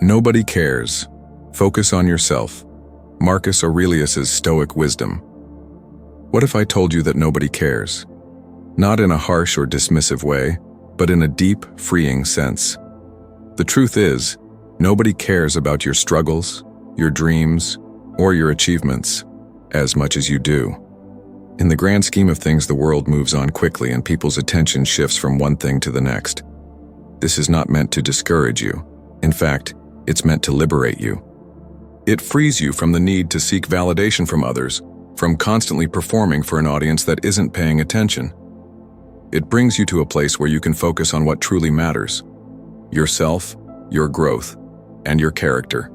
Nobody cares. Focus on yourself. Marcus Aurelius's Stoic wisdom. What if I told you that nobody cares? Not in a harsh or dismissive way, but in a deep, freeing sense. The truth is, nobody cares about your struggles, your dreams, or your achievements as much as you do. In the grand scheme of things, the world moves on quickly and people's attention shifts from one thing to the next. This is not meant to discourage you. In fact, it's meant to liberate you. It frees you from the need to seek validation from others, from constantly performing for an audience that isn't paying attention. It brings you to a place where you can focus on what truly matters: yourself, your growth, and your character.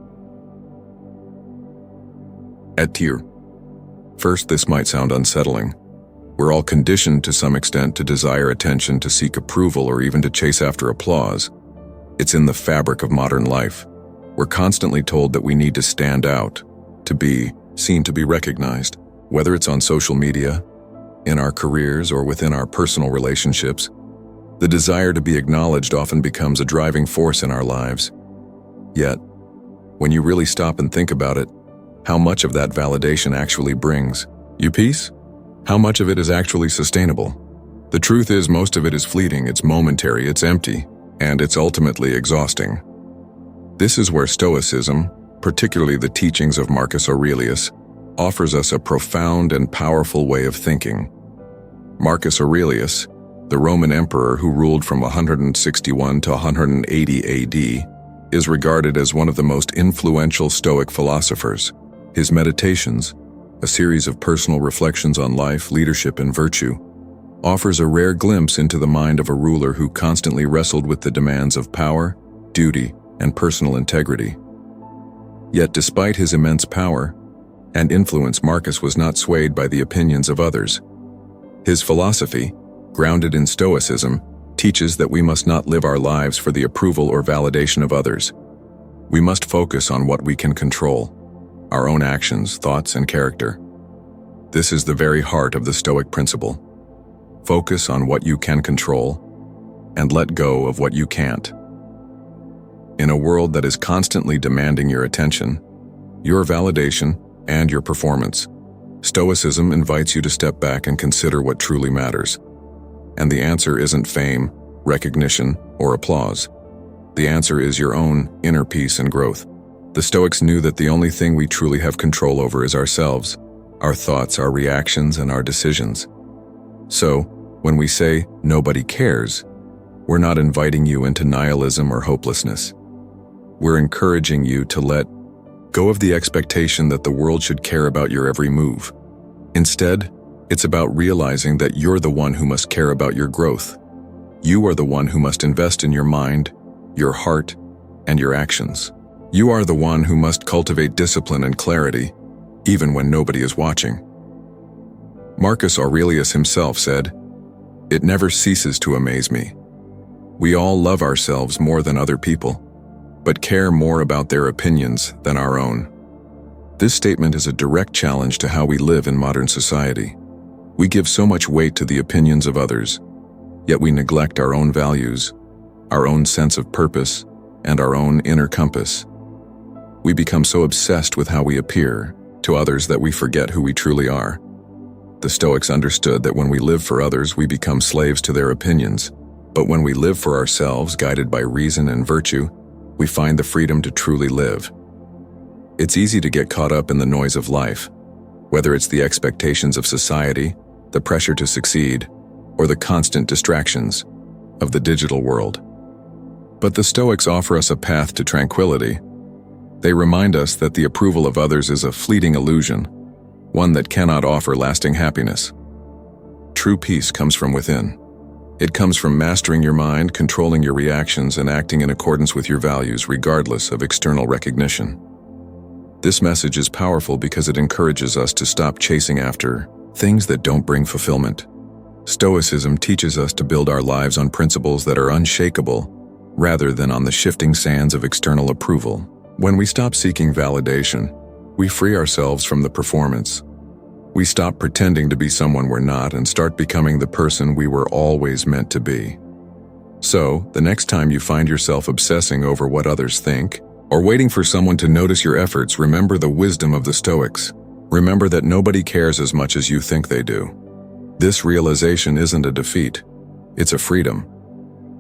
At tier. First, this might sound unsettling. We're all conditioned to some extent to desire attention, to seek approval, or even to chase after applause. It's in the fabric of modern life. We're constantly told that we need to stand out, to be seen, to be recognized. Whether it's on social media, in our careers, or within our personal relationships, the desire to be acknowledged often becomes a driving force in our lives. Yet, when you really stop and think about it, how much of that validation actually brings you peace? How much of it is actually sustainable? The truth is, most of it is fleeting, it's momentary, it's empty, and it's ultimately exhausting. This is where Stoicism, particularly the teachings of Marcus Aurelius, offers us a profound and powerful way of thinking. Marcus Aurelius, the Roman emperor who ruled from 161 to 180 AD, is regarded as one of the most influential Stoic philosophers. His Meditations, a series of personal reflections on life, leadership, and virtue, offers a rare glimpse into the mind of a ruler who constantly wrestled with the demands of power, duty, and personal integrity. Yet despite his immense power and influence, Marcus was not swayed by the opinions of others. His philosophy, grounded in Stoicism, teaches that we must not live our lives for the approval or validation of others. We must focus on what we can control: our own actions, thoughts, and character. This is the very heart of the Stoic principle. Focus on what you can control and let go of what you can't. In a world that is constantly demanding your attention, your validation, and your performance, Stoicism invites you to step back and consider what truly matters. And the answer isn't fame, recognition, or applause. The answer is your own inner peace and growth. The Stoics knew that the only thing we truly have control over is ourselves, our thoughts, our reactions, and our decisions. So, when we say nobody cares, we're not inviting you into nihilism or hopelessness. We're encouraging you to let go of the expectation that the world should care about your every move. Instead, it's about realizing that you're the one who must care about your growth. You are the one who must invest in your mind, your heart, and your actions. You are the one who must cultivate discipline and clarity, even when nobody is watching. Marcus Aurelius himself said, "It never ceases to amaze me. We all love ourselves more than other people, but care more about their opinions than our own." This statement is a direct challenge to how we live in modern society. We give so much weight to the opinions of others, yet we neglect our own values, our own sense of purpose, and our own inner compass. We become so obsessed with how we appear to others that we forget who we truly are. The Stoics understood that when we live for others, we become slaves to their opinions. But when we live for ourselves, guided by reason and virtue, we find the freedom to truly live. It's easy to get caught up in the noise of life, whether it's the expectations of society, the pressure to succeed, or the constant distractions of the digital world. But the Stoics offer us a path to tranquility. They remind us that the approval of others is a fleeting illusion, one that cannot offer lasting happiness. True peace comes from within. It comes from mastering your mind, controlling your reactions, and acting in accordance with your values regardless of external recognition. This message is powerful because it encourages us to stop chasing after things that don't bring fulfillment. Stoicism teaches us to build our lives on principles that are unshakable, rather than on the shifting sands of external approval. When we stop seeking validation, we free ourselves from the performance. We stop pretending to be someone we're not and start becoming the person we were always meant to be. So, the next time you find yourself obsessing over what others think, or waiting for someone to notice your efforts, remember the wisdom of the Stoics. Remember that nobody cares as much as you think they do. This realization isn't a defeat. It's a freedom.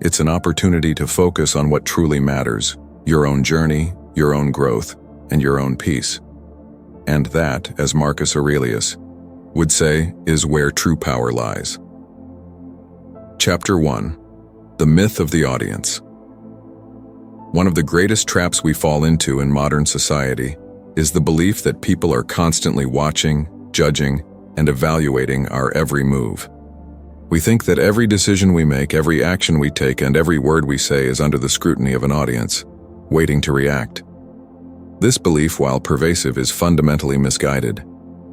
It's an opportunity to focus on what truly matters, your own journey, your own growth, and your own peace. And that, as Marcus Aurelius would say, is where true power lies. Chapter 1. The Myth of the Audience. One of the greatest traps we fall into in modern society is the belief that people are constantly watching, judging, and evaluating our every move. We think that every decision we make, every action we take, and every word we say is under the scrutiny of an audience, waiting to react. This belief, while pervasive, is fundamentally misguided.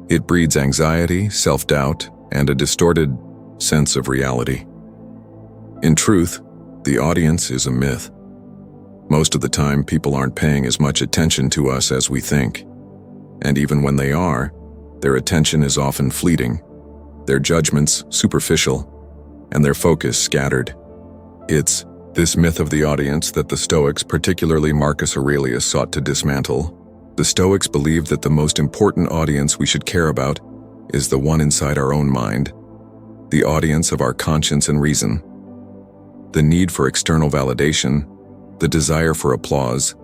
It breeds anxiety, self-doubt, and a distorted sense of reality. In truth, the audience is a myth. Most of the time, people aren't paying as much attention to us as we think. And even when they are, their attention is often fleeting, their judgments superficial, and their focus scattered. It's this myth of the audience that the Stoics, particularly Marcus Aurelius, sought to dismantle. The Stoics believed that the most important audience we should care about is the one inside our own mind, the audience of our conscience and reason. The need for external validation, the desire for applause,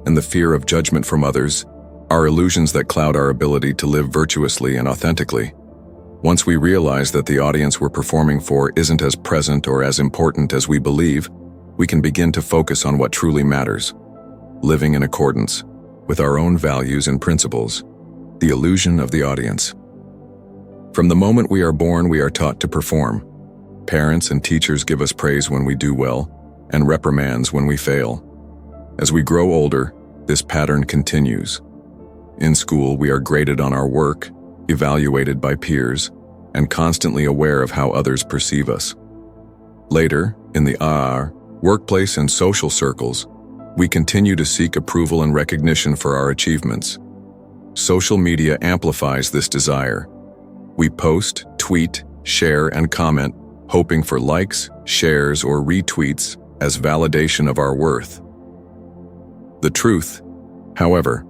and the fear of judgment from others are illusions that cloud our ability to live virtuously and authentically. Once we realize that the audience we're performing for isn't as present or as important as we believe, we can begin to focus on what truly matters, living in accordance with our own values and principles. The illusion of the audience. From the moment we are born, we are taught to perform. Parents and teachers give us praise when we do well, and reprimands when we fail. As we grow older, this pattern continues. In school, we are graded on our work, evaluated by peers, and constantly aware of how others perceive us. Later, in the workplace and social circles, we continue to seek approval and recognition for our achievements. Social media amplifies this desire. We post, tweet, share, and comment, hoping for likes, shares, or retweets as validation of our worth. The truth, however,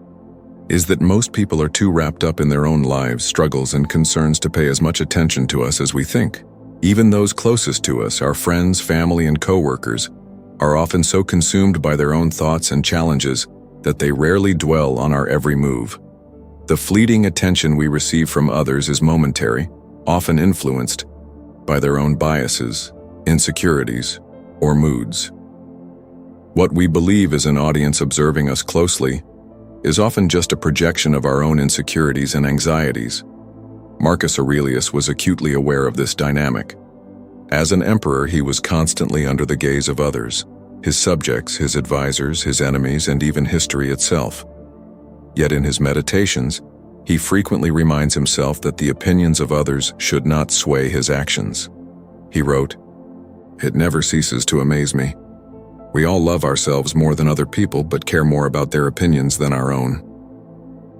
is that most people are too wrapped up in their own lives, struggles, and concerns to pay as much attention to us as we think. Even those closest to us, our friends, family, and coworkers, are often so consumed by their own thoughts and challenges that they rarely dwell on our every move. The fleeting attention we receive from others is momentary, often influenced by their own biases, insecurities, or moods. What we believe is an audience observing us closely is often just a projection of our own insecurities and anxieties. Marcus Aurelius was acutely aware of this dynamic. As an emperor, he was constantly under the gaze of others, his subjects, his advisors, his enemies, and even history itself. Yet in his meditations, he frequently reminds himself that the opinions of others should not sway his actions. He wrote, "It never ceases to amaze me. We all love ourselves more than other people, but care more about their opinions than our own."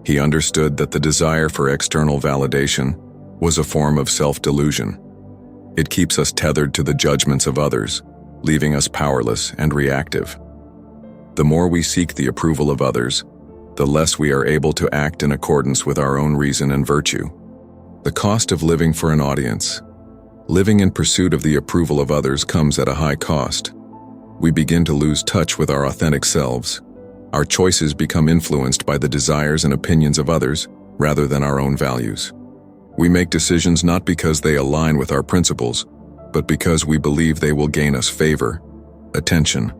He understood that the desire for external validation was a form of self-delusion. It keeps us tethered to the judgments of others, leaving us powerless and reactive. The more we seek the approval of others, the less we are able to act in accordance with our own reason and virtue. The cost of living for an audience. Living in pursuit of the approval of others comes at a high cost. We begin to lose touch with our authentic selves. Our choices become influenced by the desires and opinions of others rather than our own values. We make decisions not because they align with our principles, but because we believe they will gain us favor, attention,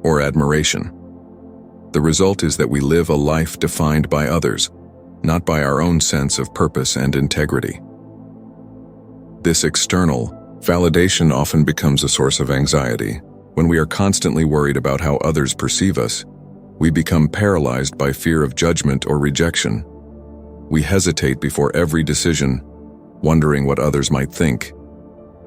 or admiration. The result is that we live a life defined by others, not by our own sense of purpose and integrity. This external validation often becomes a source of anxiety. When we are constantly worried about how others perceive us, we become paralyzed by fear of judgment or rejection. We hesitate before every decision, wondering what others might think.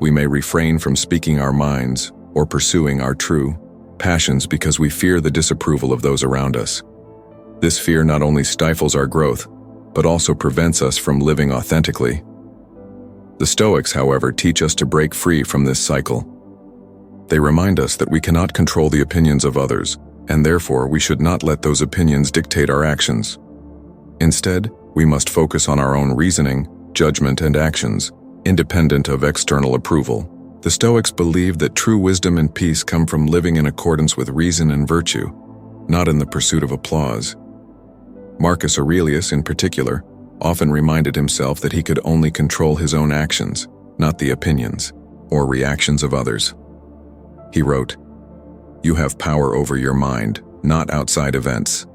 We may refrain from speaking our minds or pursuing our true passions because we fear the disapproval of those around us. This fear not only stifles our growth, but also prevents us from living authentically. The Stoics, however, teach us to break free from this cycle. They remind us that we cannot control the opinions of others, and therefore we should not let those opinions dictate our actions. Instead, we must focus on our own reasoning, judgment, and actions, independent of external approval. The Stoics believed that true wisdom and peace come from living in accordance with reason and virtue, not in the pursuit of applause. Marcus Aurelius, in particular, often reminded himself that he could only control his own actions, not the opinions or reactions of others. He wrote, "You have power over your mind, not outside events.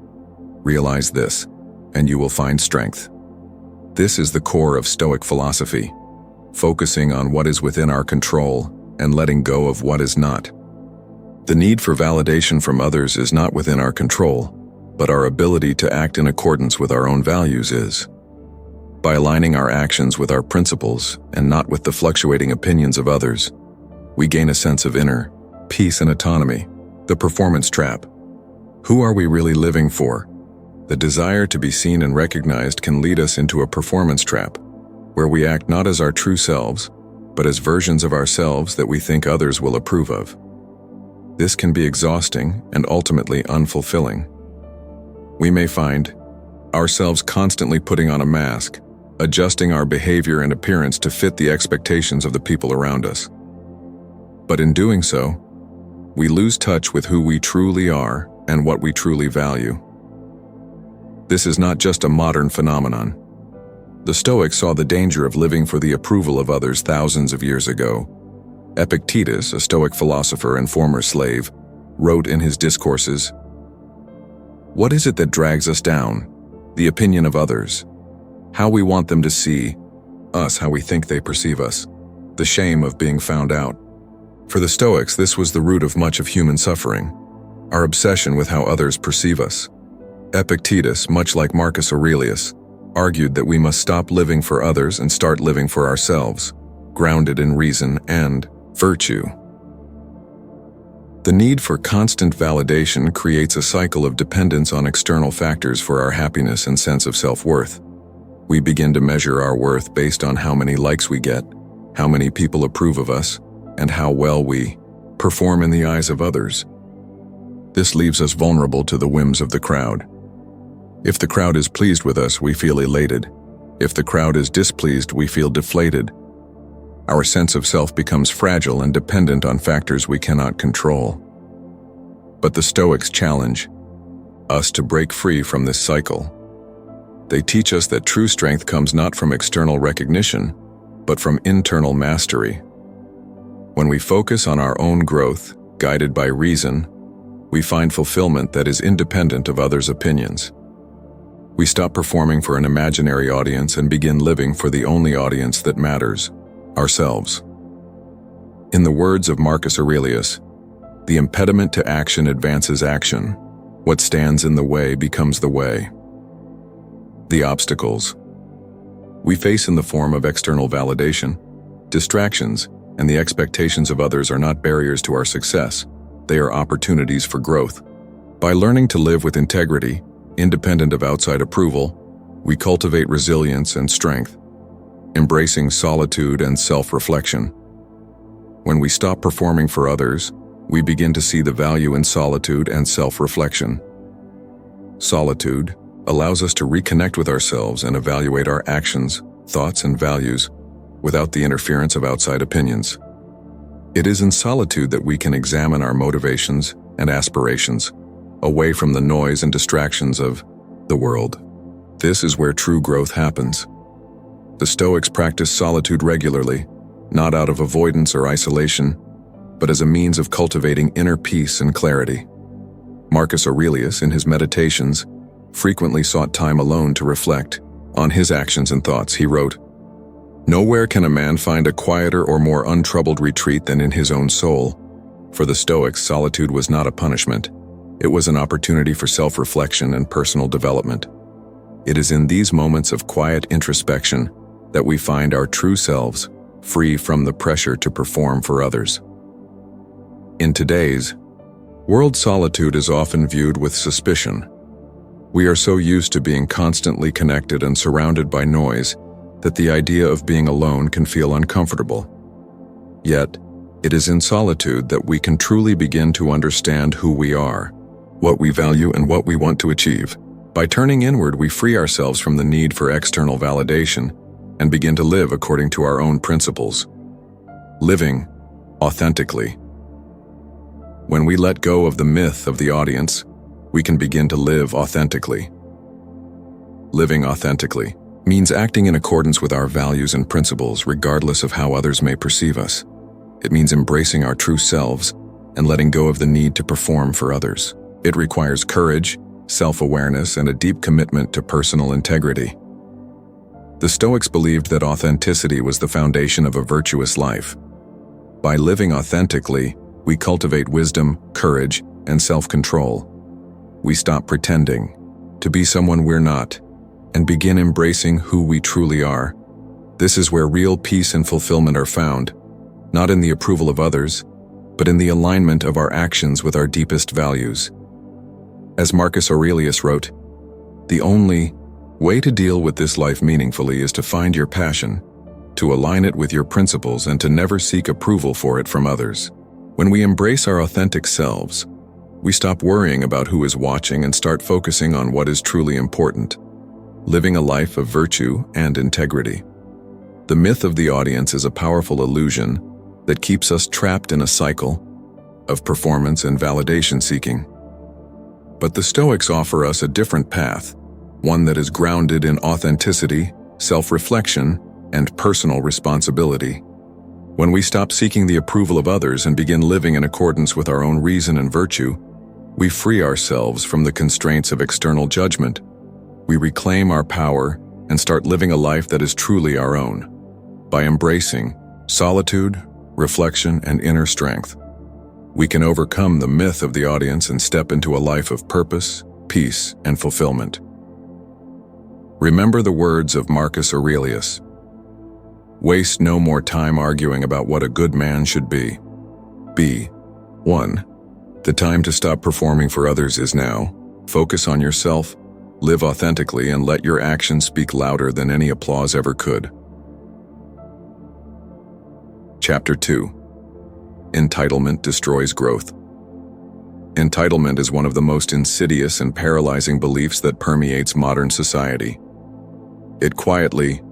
Realize this, and you will find strength." This is the core of Stoic philosophy, focusing on what is within our control and letting go of what is not. The need for validation from others is not within our control, but our ability to act in accordance with our own values is. By aligning our actions with our principles and not with the fluctuating opinions of others, we gain a sense of inner peace and autonomy. The performance trap. Who are we really living for? The desire to be seen and recognized can lead us into a performance trap, where we act not as our true selves, but as versions of ourselves that we think others will approve of. This can be exhausting and ultimately unfulfilling. We may find ourselves constantly putting on a mask, adjusting our behavior and appearance to fit the expectations of the people around us. But in doing so, we lose touch with who we truly are and what we truly value. This is not just a modern phenomenon. The Stoics saw the danger of living for the approval of others thousands of years ago. Epictetus, a Stoic philosopher and former slave, wrote in his discourses, "What is it that drags us down? The opinion of others. How we want them to see us, how we think they perceive us. The shame of being found out." For the Stoics, this was the root of much of human suffering, our obsession with how others perceive us. Epictetus, much like Marcus Aurelius, argued that we must stop living for others and start living for ourselves, grounded in reason and virtue. The need for constant validation creates a cycle of dependence on external factors for our happiness and sense of self-worth. We begin to measure our worth based on how many likes we get, how many people approve of us, and how well we perform in the eyes of others. This leaves us vulnerable to the whims of the crowd. If the crowd is pleased with us, we feel elated. If the crowd is displeased, we feel deflated. Our sense of self becomes fragile and dependent on factors we cannot control. But the Stoics challenge us to break free from this cycle. They teach us that true strength comes not from external recognition, but from internal mastery. When we focus on our own growth, guided by reason, we find fulfillment that is independent of others' opinions. We stop performing for an imaginary audience and begin living for the only audience that matters, ourselves. In the words of Marcus Aurelius, "The impediment to action advances action. What stands in the way becomes the way." The obstacles we face in the form of external validation, distractions, and the expectations of others are not barriers to our success. They are opportunities for growth. By learning to live with integrity, independent of outside approval, we cultivate resilience and strength, embracing solitude and self-reflection. When we stop performing for others, we begin to see the value in solitude and self-reflection. Solitude allows us to reconnect with ourselves and evaluate our actions, thoughts, and values without the interference of outside opinions. It is in solitude that we can examine our motivations and aspirations, away from the noise and distractions of the world. This is where true growth happens. The Stoics practiced solitude regularly, not out of avoidance or isolation, but as a means of cultivating inner peace and clarity. Marcus Aurelius, in his Meditations, frequently sought time alone to reflect on his actions and thoughts. He wrote, "Nowhere can a man find a quieter or more untroubled retreat than in his own soul." For the Stoics, solitude was not a punishment. It was an opportunity for self-reflection and personal development. It is in these moments of quiet introspection that we find our true selves, free from the pressure to perform for others. In today's world, solitude is often viewed with suspicion. We are so used to being constantly connected and surrounded by noise that the idea of being alone can feel uncomfortable. Yet, it is in solitude that we can truly begin to understand who we are, what we value, and what we want to achieve. By turning inward, we free ourselves from the need for external validation and begin to live according to our own principles. Living authentically. When we let go of the myth of the audience, we can begin to live authentically. Living authentically means acting in accordance with our values and principles regardless of how others may perceive us. It means embracing our true selves and letting go of the need to perform for others. It requires courage, self-awareness, and a deep commitment to personal integrity. The Stoics believed that authenticity was the foundation of a virtuous life. By living authentically, we cultivate wisdom, courage, and self-control. We stop pretending to be someone we're not and begin embracing who we truly are. This is where real peace and fulfillment are found, not in the approval of others, but in the alignment of our actions with our deepest values. As Marcus Aurelius wrote, "The only way to deal with this life meaningfully is to find your passion, to align it with your principles, and to never seek approval for it from others." When we embrace our authentic selves, we stop worrying about who is watching and start focusing on what is truly important, living a life of virtue and integrity. The myth of the audience is a powerful illusion that keeps us trapped in a cycle of performance and validation seeking. But the Stoics offer us a different path, one that is grounded in authenticity, self-reflection, and personal responsibility. When we stop seeking the approval of others and begin living in accordance with our own reason and virtue, we free ourselves from the constraints of external judgment. We reclaim our power and start living a life that is truly our own. By embracing solitude, reflection, and inner strength, we can overcome the myth of the audience and step into a life of purpose, peace, and fulfillment. Remember the words of Marcus Aurelius. Waste no more time arguing about what a good man should be. 1. The time to stop performing for others is now. Focus on yourself, live authentically, and let your actions speak louder than any applause ever could. Chapter 2. Entitlement destroys growth. Entitlement is one of the most insidious and paralyzing beliefs that permeates modern society. It quietly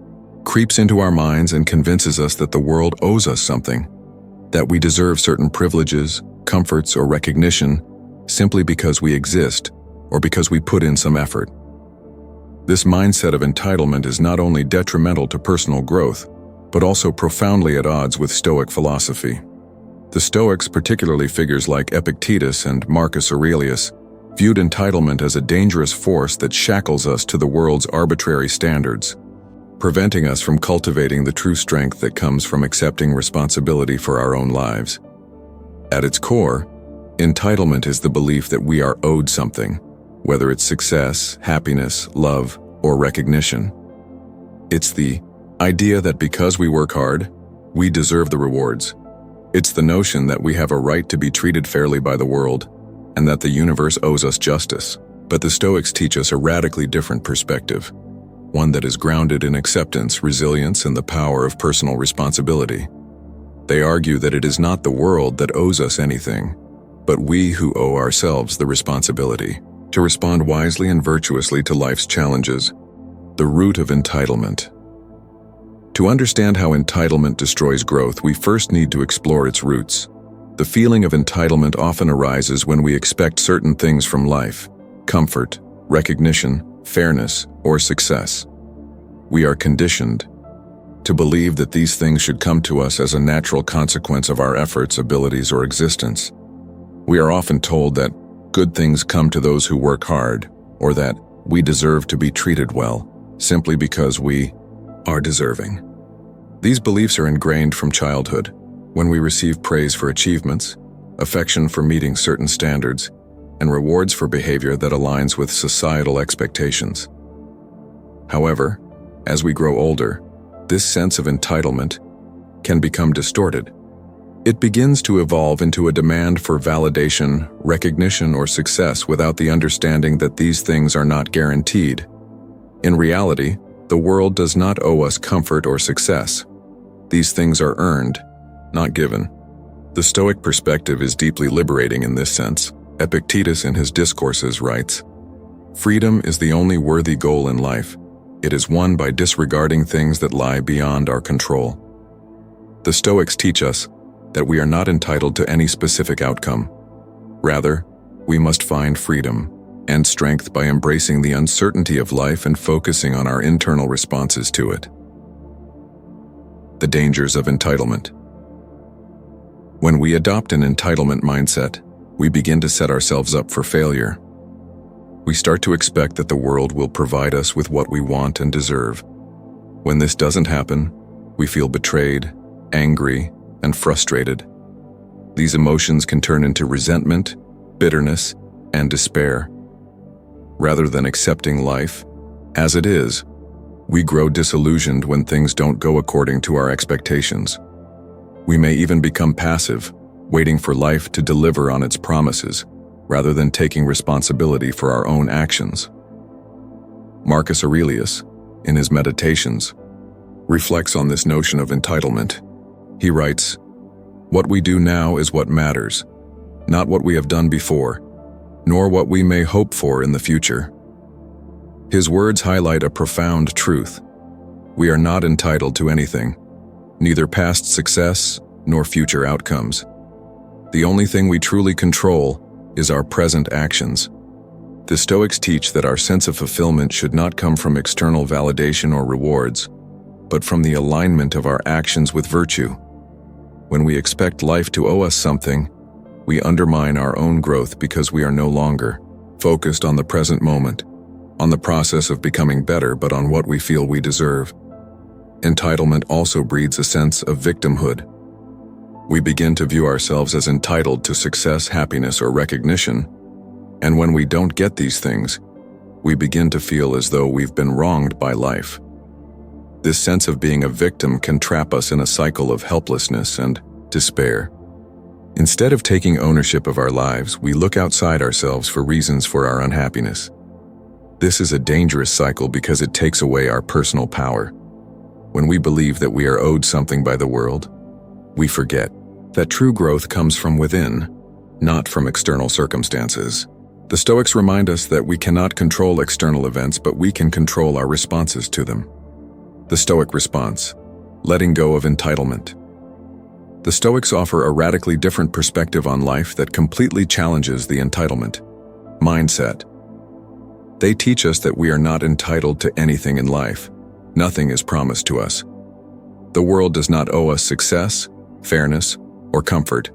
creeps into our minds and convinces us that the world owes us something, that we deserve certain privileges, comforts, or recognition simply because we exist or because we put in some effort. This mindset of entitlement is not only detrimental to personal growth, but also profoundly at odds with Stoic philosophy. The Stoics, particularly figures like Epictetus and Marcus Aurelius, viewed entitlement as a dangerous force that shackles us to the world's arbitrary standards, preventing us from cultivating the true strength that comes from accepting responsibility for our own lives. At its core, entitlement is the belief that we are owed something, whether it's success, happiness, love, or recognition. It's the idea that because we work hard, we deserve the rewards. It's the notion that we have a right to be treated fairly by the world, and that the universe owes us justice. But the Stoics teach us a radically different perspective, one that is grounded in acceptance, resilience, and the power of personal responsibility. They argue that it is not the world that owes us anything, but we who owe ourselves the responsibility to respond wisely and virtuously to life's challenges. The root of entitlement. To understand how entitlement destroys growth, we first need to explore its roots. The feeling of entitlement often arises when we expect certain things from life: comfort, recognition, fairness, or success. We are conditioned to believe that these things should come to us as a natural consequence of our efforts, abilities, or existence. We are often told that good things come to those who work hard, or that we deserve to be treated well, simply because we are deserving. These beliefs are ingrained from childhood, when we receive praise for achievements, affection for meeting certain standards, and rewards for behavior that aligns with societal expectations. However, as we grow older, this sense of entitlement can become distorted. It begins to evolve into a demand for validation, recognition, or success without the understanding that these things are not guaranteed. In reality, the world does not owe us comfort or success. These things are earned, not given. The Stoic perspective is deeply liberating in this sense. Epictetus in his Discourses writes, "Freedom is the only worthy goal in life. It is won by disregarding things that lie beyond our control." The Stoics teach us that we are not entitled to any specific outcome. Rather, we must find freedom and strength by embracing the uncertainty of life and focusing on our internal responses to it. The dangers of entitlement. When we adopt an entitlement mindset, we begin to set ourselves up for failure. We start to expect that the world will provide us with what we want and deserve. When this doesn't happen, we feel betrayed, angry, and frustrated. These emotions can turn into resentment, bitterness, and despair. Rather than accepting life as it is, we grow disillusioned when things don't go according to our expectations. We may even become passive, waiting for life to deliver on its promises, rather than taking responsibility for our own actions. Marcus Aurelius, in his Meditations, reflects on this notion of entitlement. He writes, "What we do now is what matters, not what we have done before, nor what we may hope for in the future." His words highlight a profound truth. We are not entitled to anything, neither past success nor future outcomes. The only thing we truly control is our present actions. The Stoics teach that our sense of fulfillment should not come from external validation or rewards, but from the alignment of our actions with virtue. When we expect life to owe us something, we undermine our own growth because we are no longer focused on the present moment, on the process of becoming better, but on what we feel we deserve. Entitlement also breeds a sense of victimhood. We begin to view ourselves as entitled to success, happiness, or recognition, and when we don't get these things, we begin to feel as though we've been wronged by life. This sense of being a victim can trap us in a cycle of helplessness and despair. Instead of taking ownership of our lives, we look outside ourselves for reasons for our unhappiness. This is a dangerous cycle because it takes away our personal power. When we believe that we are owed something by the world, we forget that true growth comes from within, not from external circumstances. The Stoics remind us that we cannot control external events, but we can control our responses to them. The Stoic response: letting go of entitlement. The Stoics offer a radically different perspective on life that completely challenges the entitlement mindset. They teach us that we are not entitled to anything in life. Nothing is promised to us. The world does not owe us success, fairness, or comfort.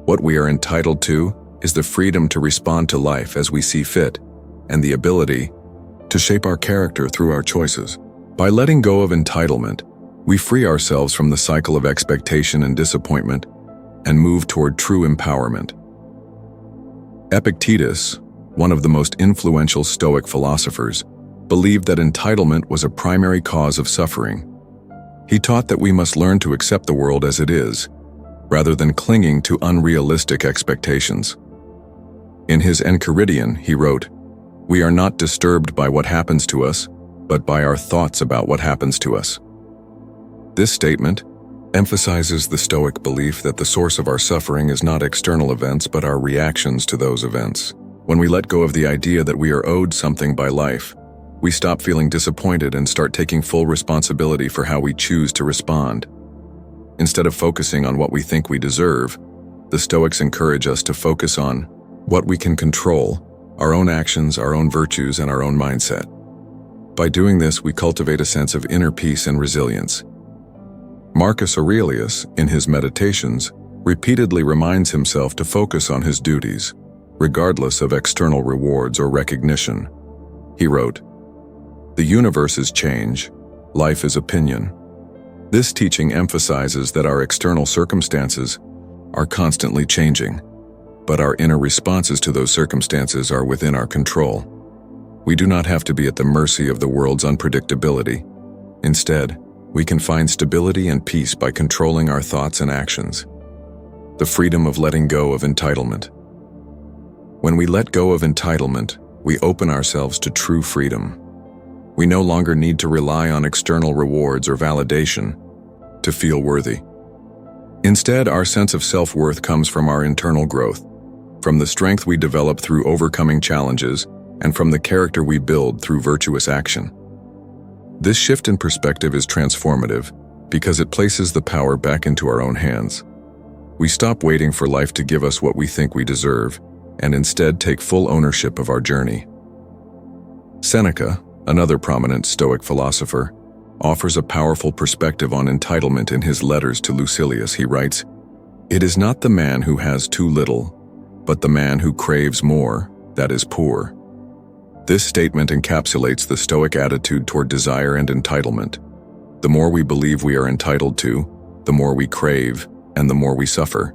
What we are entitled to is the freedom to respond to life as we see fit, and the ability to shape our character through our choices. By letting go of entitlement, we free ourselves from the cycle of expectation and disappointment and move toward true empowerment. Epictetus, one of the most influential Stoic philosophers, believed that entitlement was a primary cause of suffering. He taught that we must learn to accept the world as it is, rather than clinging to unrealistic expectations. In his Enchiridion, he wrote, "We are not disturbed by what happens to us, but by our thoughts about what happens to us." This statement emphasizes the Stoic belief that the source of our suffering is not external events, but our reactions to those events. When we let go of the idea that we are owed something by life, we stop feeling disappointed and start taking full responsibility for how we choose to respond. Instead of focusing on what we think we deserve, the Stoics encourage us to focus on what we can control: our own actions, our own virtues, and our own mindset. By doing this, we cultivate a sense of inner peace and resilience. Marcus Aurelius, in his Meditations, repeatedly reminds himself to focus on his duties, regardless of external rewards or recognition. He wrote, "The universe is change, life is opinion." This teaching emphasizes that our external circumstances are constantly changing, but our inner responses to those circumstances are within our control. We do not have to be at the mercy of the world's unpredictability. Instead, we can find stability and peace by controlling our thoughts and actions. The freedom of letting go of entitlement. When we let go of entitlement, we open ourselves to true freedom. We no longer need to rely on external rewards or validation to feel worthy. Instead, our sense of self-worth comes from our internal growth, from the strength we develop through overcoming challenges, and from the character we build through virtuous action. This shift in perspective is transformative because it places the power back into our own hands. We stop waiting for life to give us what we think we deserve, and instead take full ownership of our journey. Seneca, another prominent Stoic philosopher, offers a powerful perspective on entitlement in his letters to Lucilius. He writes, "It is not the man who has too little, but the man who craves more, that is poor." This statement encapsulates the Stoic attitude toward desire and entitlement. The more we believe we are entitled to, the more we crave, and the more we suffer.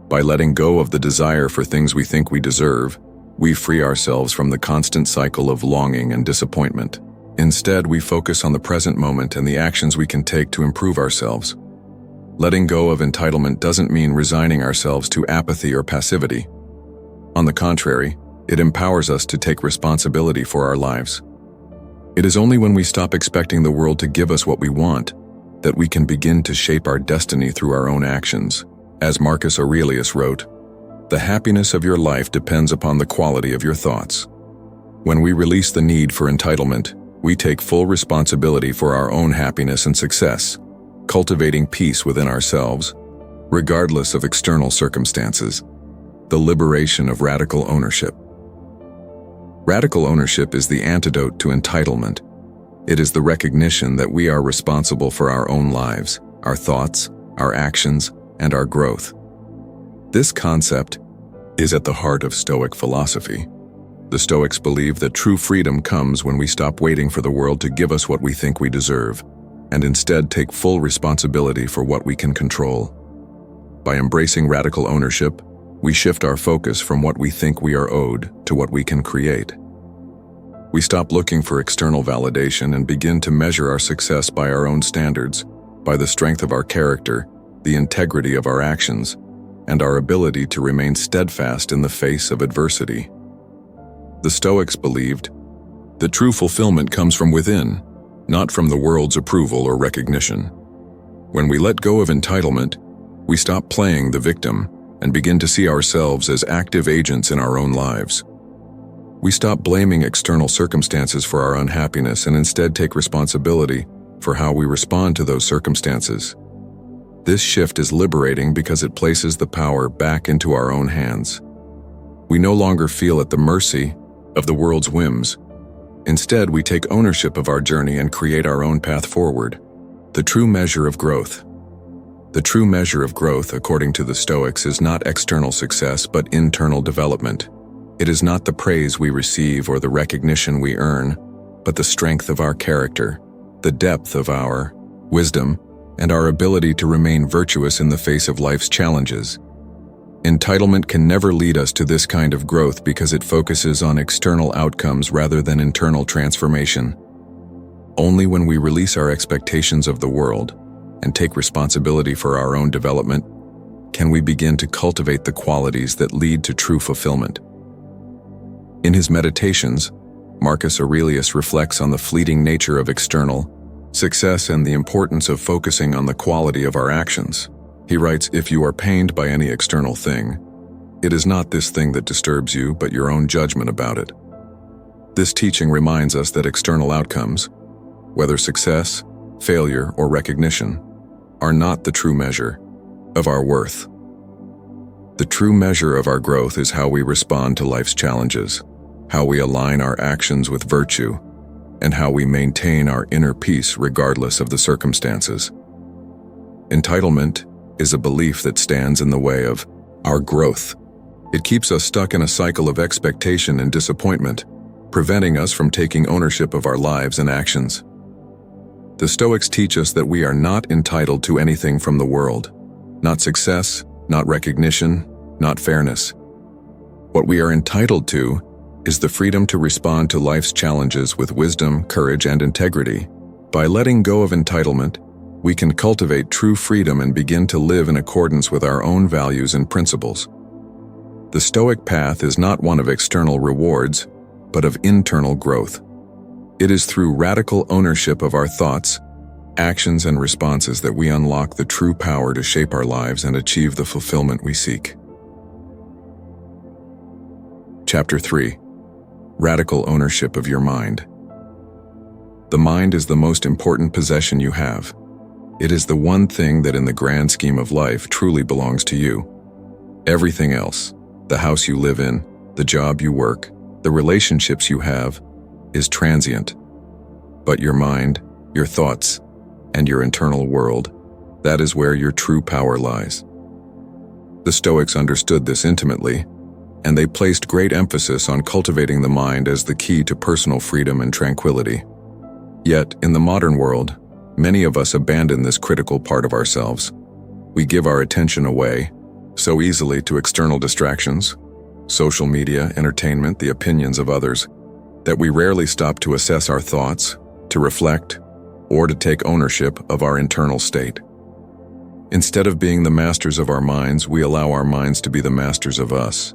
By letting go of the desire for things we think we deserve, we free ourselves from the constant cycle of longing and disappointment. Instead, we focus on the present moment and the actions we can take to improve ourselves. Letting go of entitlement doesn't mean resigning ourselves to apathy or passivity. On the contrary, it empowers us to take responsibility for our lives. It is only when we stop expecting the world to give us what we want that we can begin to shape our destiny through our own actions. As Marcus Aurelius wrote, "The happiness of your life depends upon the quality of your thoughts." When we release the need for entitlement, we take full responsibility for our own happiness and success, cultivating peace within ourselves, regardless of external circumstances. The liberation of radical ownership. Radical ownership is the antidote to entitlement. It is the recognition that we are responsible for our own lives, our thoughts, our actions, and our growth. This concept is at the heart of Stoic philosophy. The Stoics believe that true freedom comes when we stop waiting for the world to give us what we think we deserve, and instead take full responsibility for what we can control. By embracing radical ownership, we shift our focus from what we think we are owed to what we can create. We stop looking for external validation and begin to measure our success by our own standards, by the strength of our character, the integrity of our actions, and our ability to remain steadfast in the face of adversity. The Stoics believed that true fulfillment comes from within, not from the world's approval or recognition. When we let go of entitlement, we stop playing the victim and begin to see ourselves as active agents in our own lives. We stop blaming external circumstances for our unhappiness and instead take responsibility for how we respond to those circumstances. This shift is liberating because it places the power back into our own hands. We no longer feel at the mercy of the world's whims. Instead, we take ownership of our journey and create our own path forward. The true measure of growth. The true measure of growth, according to the Stoics, is not external success but internal development. It is not the praise we receive or the recognition we earn, but the strength of our character, the depth of our wisdom, and our ability to remain virtuous in the face of life's challenges. Entitlement can never lead us to this kind of growth because it focuses on external outcomes rather than internal transformation. Only when we release our expectations of the world and take responsibility for our own development can we begin to cultivate the qualities that lead to true fulfillment. In his Meditations, Marcus Aurelius reflects on the fleeting nature of external success and the importance of focusing on the quality of our actions. He writes, "If you are pained by any external thing, it is not this thing that disturbs you, but your own judgment about it." This teaching reminds us that external outcomes, whether success, failure, or recognition, are not the true measure of our worth. The true measure of our growth is how we respond to life's challenges, how we align our actions with virtue, and how we maintain our inner peace regardless of the circumstances. Entitlement is a belief that stands in the way of our growth. It keeps us stuck in a cycle of expectation and disappointment, preventing us from taking ownership of our lives and actions. The Stoics teach us that we are not entitled to anything from the world, not success, not recognition, not fairness. What we are entitled to is the freedom to respond to life's challenges with wisdom, courage, and integrity. By letting go of entitlement, we can cultivate true freedom and begin to live in accordance with our own values and principles. The Stoic path is not one of external rewards, but of internal growth. It is through radical ownership of our thoughts, actions, and responses that we unlock the true power to shape our lives and achieve the fulfillment we seek. Chapter 3. Radical ownership of your mind. The mind is the most important possession you have. It is the one thing that in the grand scheme of life truly belongs to you. Everything else, the house you live in, the job you work, the relationships you have, is transient. But your mind, your thoughts, and your internal world, that is where your true power lies. The Stoics understood this intimately, and they placed great emphasis on cultivating the mind as the key to personal freedom and tranquility. Yet, in the modern world, many of us abandon this critical part of ourselves. We give our attention away so easily to external distractions, social media, entertainment, the opinions of others, that we rarely stop to assess our thoughts, to reflect, or to take ownership of our internal state. Instead of being the masters of our minds, we allow our minds to be the masters of us.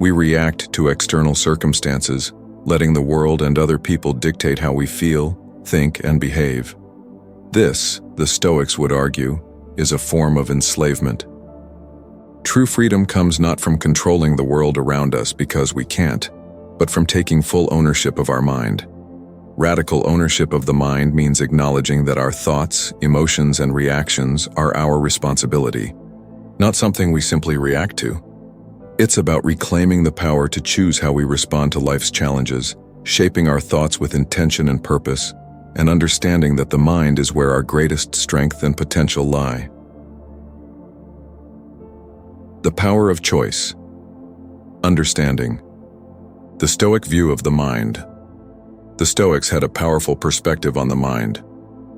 We react to external circumstances, letting the world and other people dictate how we feel, think, and behave. This, the Stoics would argue, is a form of enslavement. True freedom comes not from controlling the world around us because we can't, but from taking full ownership of our mind. Radical ownership of the mind means acknowledging that our thoughts, emotions, and reactions are our responsibility, not something we simply react to. It's about reclaiming the power to choose how we respond to life's challenges, shaping our thoughts with intention and purpose, and understanding that the mind is where our greatest strength and potential lie. The power of choice. Understanding. The Stoic view of the mind. The Stoics had a powerful perspective on the mind.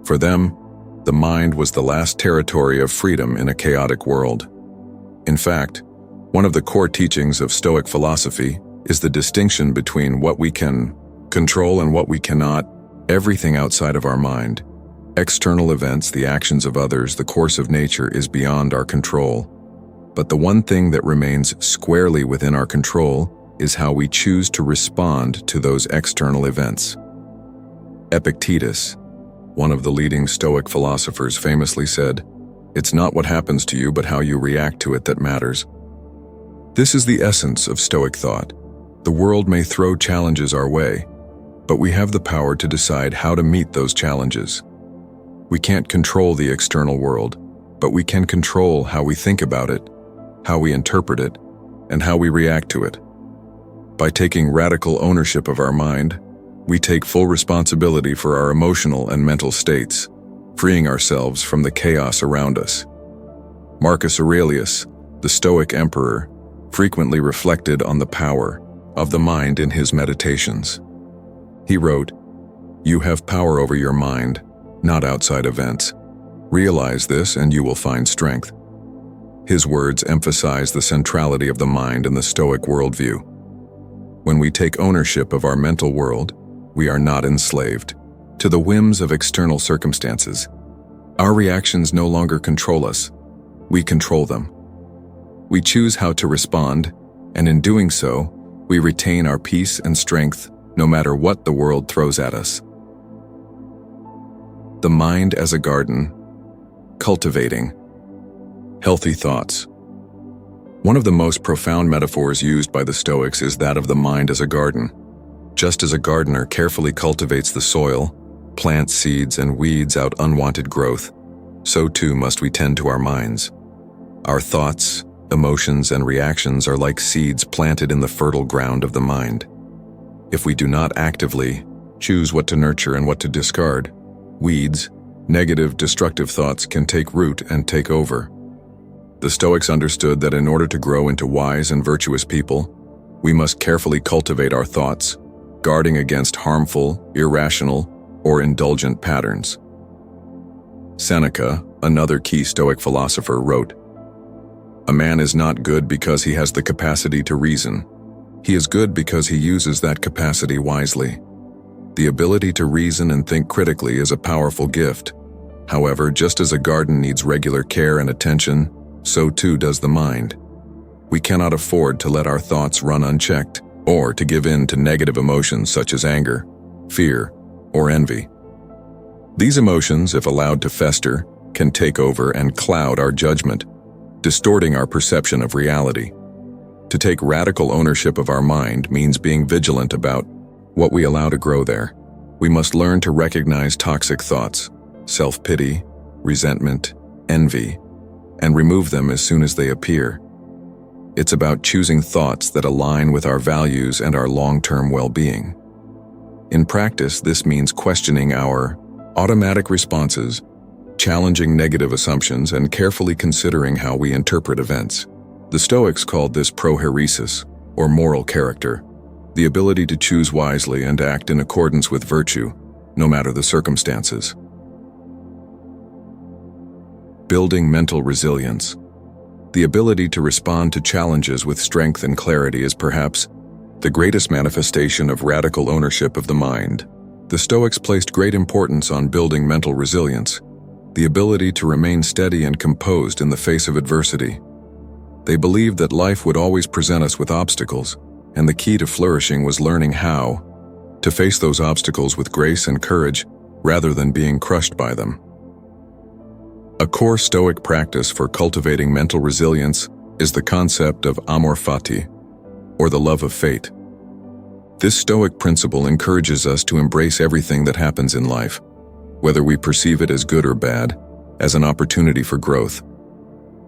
For them, the mind was the last territory of freedom in a chaotic world. In fact, one of the core teachings of Stoic philosophy is the distinction between what we can control and what we cannot. Everything outside of our mind, external events, the actions of others, the course of nature, is beyond our control. But the one thing that remains squarely within our control is how we choose to respond to those external events. Epictetus, one of the leading Stoic philosophers, famously said, "It's not what happens to you, but how you react to it that matters." This is the essence of Stoic thought. The world may throw challenges our way, but we have the power to decide how to meet those challenges. We can't control the external world, but we can control how we think about it, how we interpret it, and how we react to it. By taking radical ownership of our mind, we take full responsibility for our emotional and mental states, freeing ourselves from the chaos around us. Marcus Aurelius, the Stoic Emperor, frequently reflected on the power of the mind in his Meditations. He wrote, "You have power over your mind, not outside events. Realize this and you will find strength." His words emphasize the centrality of the mind in the Stoic worldview. When we take ownership of our mental world, we are not enslaved to the whims of external circumstances. Our reactions no longer control us. We control them. We choose how to respond, and in doing so, we retain our peace and strength no matter what the world throws at us. The mind as a garden. Cultivating. Healthy thoughts. One of the most profound metaphors used by the Stoics is that of the mind as a garden. Just as a gardener carefully cultivates the soil, plants seeds and weeds out unwanted growth, so too must we tend to our minds. Our thoughts, emotions, and reactions are like seeds planted in the fertile ground of the mind. If we do not actively choose what to nurture and what to discard, weeds, negative, destructive thoughts can take root and take over. The Stoics understood that in order to grow into wise and virtuous people, we must carefully cultivate our thoughts, guarding against harmful, irrational, or indulgent patterns. Seneca, another key Stoic philosopher, wrote, "A man is not good because he has the capacity to reason. He is good because he uses that capacity wisely." The ability to reason and think critically is a powerful gift. However, just as a garden needs regular care and attention, so too does the mind. We cannot afford to let our thoughts run unchecked, or to give in to negative emotions such as anger, fear, or envy. These emotions, if allowed to fester, can take over and cloud our judgment, distorting our perception of reality. To take radical ownership of our mind means being vigilant about what we allow to grow there. We must learn to recognize toxic thoughts, self-pity, resentment, envy, and remove them as soon as they appear. It's about choosing thoughts that align with our values and our long-term well-being. In practice, this means questioning our automatic responses, challenging negative assumptions, and carefully considering how we interpret events. The Stoics called this prohairesis, or moral character, the ability to choose wisely and act in accordance with virtue, no matter the circumstances. Building mental resilience. The ability to respond to challenges with strength and clarity is perhaps the greatest manifestation of radical ownership of the mind. The Stoics placed great importance on building mental resilience, the ability to remain steady and composed in the face of adversity. They believed that life would always present us with obstacles, and the key to flourishing was learning how to face those obstacles with grace and courage rather than being crushed by them. A core Stoic practice for cultivating mental resilience is the concept of amor fati, or the love of fate. This Stoic principle encourages us to embrace everything that happens in life, whether we perceive it as good or bad, as an opportunity for growth.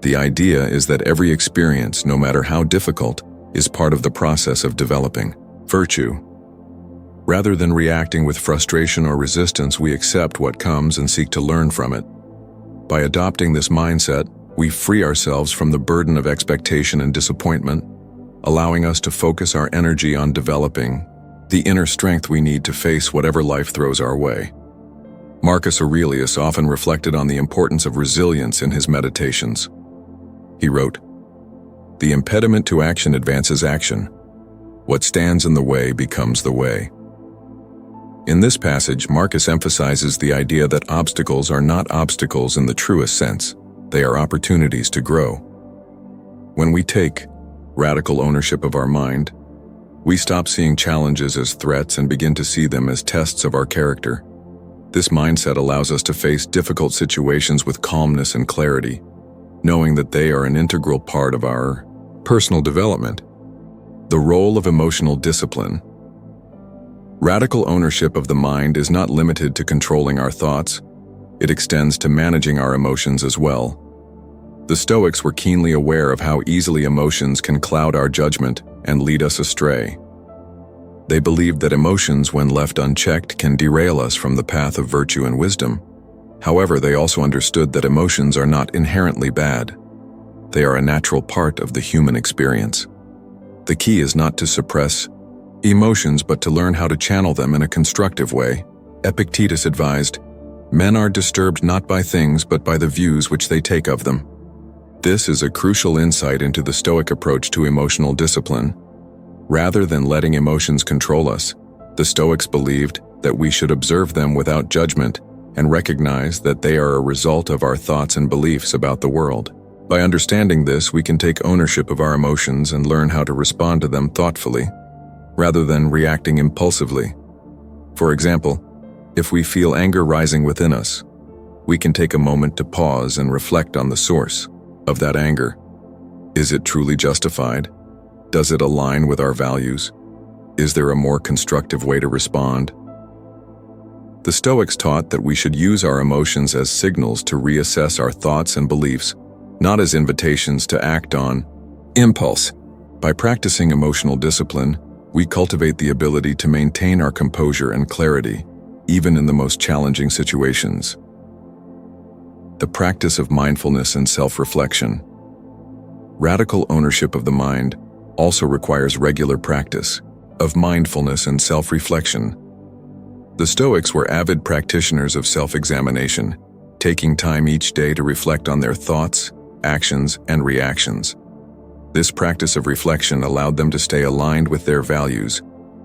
The idea is that every experience, no matter how difficult, is part of the process of developing virtue. Rather than reacting with frustration or resistance, we accept what comes and seek to learn from it. By adopting this mindset, we free ourselves from the burden of expectation and disappointment, allowing us to focus our energy on developing the inner strength we need to face whatever life throws our way. Marcus Aurelius often reflected on the importance of resilience in his Meditations. He wrote, "The impediment to action advances action. What stands in the way becomes the way." In this passage, Marcus emphasizes the idea that obstacles are not obstacles in the truest sense. They are opportunities to grow. When we take radical ownership of our mind, we stop seeing challenges as threats and begin to see them as tests of our character. This mindset allows us to face difficult situations with calmness and clarity, knowing that they are an integral part of our personal development. The role of emotional discipline. Radical ownership of the mind is not limited to controlling our thoughts. It extends to managing our emotions as well. The Stoics were keenly aware of how easily emotions can cloud our judgment and lead us astray. They believed that emotions, when left unchecked, can derail us from the path of virtue and wisdom. However, they also understood that emotions are not inherently bad. They are a natural part of the human experience. The key is not to suppress emotions, but to learn how to channel them in a constructive way. Epictetus advised, "Men are disturbed not by things, but by the views which they take of them." This is a crucial insight into the Stoic approach to emotional discipline. Rather than letting emotions control us, the Stoics believed that we should observe them without judgment and recognize that they are a result of our thoughts and beliefs about the world. By understanding this, we can take ownership of our emotions and learn how to respond to them thoughtfully, rather than reacting impulsively. For example, if we feel anger rising within us, we can take a moment to pause and reflect on the source of that anger. Is it truly justified? Does it align with our values? Is there a more constructive way to respond? The Stoics taught that we should use our emotions as signals to reassess our thoughts and beliefs, not as invitations to act on impulse. By practicing emotional discipline, we cultivate the ability to maintain our composure and clarity, even in the most challenging situations. The practice of mindfulness and self-reflection. Radical ownership of the mind also requires regular practice of mindfulness and self-reflection. The Stoics were avid practitioners of self-examination, taking time each day to reflect on their thoughts, actions, and reactions. This practice of reflection allowed them to stay aligned with their values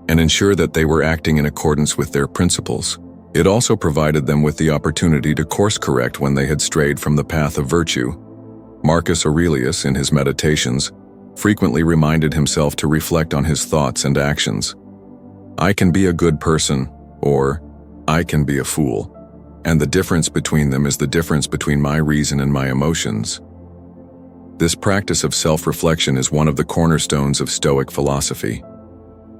and ensure that they were acting in accordance with their principles. It also provided them with the opportunity to course-correct when they had strayed from the path of virtue. Marcus Aurelius, in his Meditations, frequently reminded himself to reflect on his thoughts and actions. "I can be a good person," or "I can be a fool," and the difference between them is the difference between my reason and my emotions. This practice of self-reflection is one of the cornerstones of Stoic philosophy.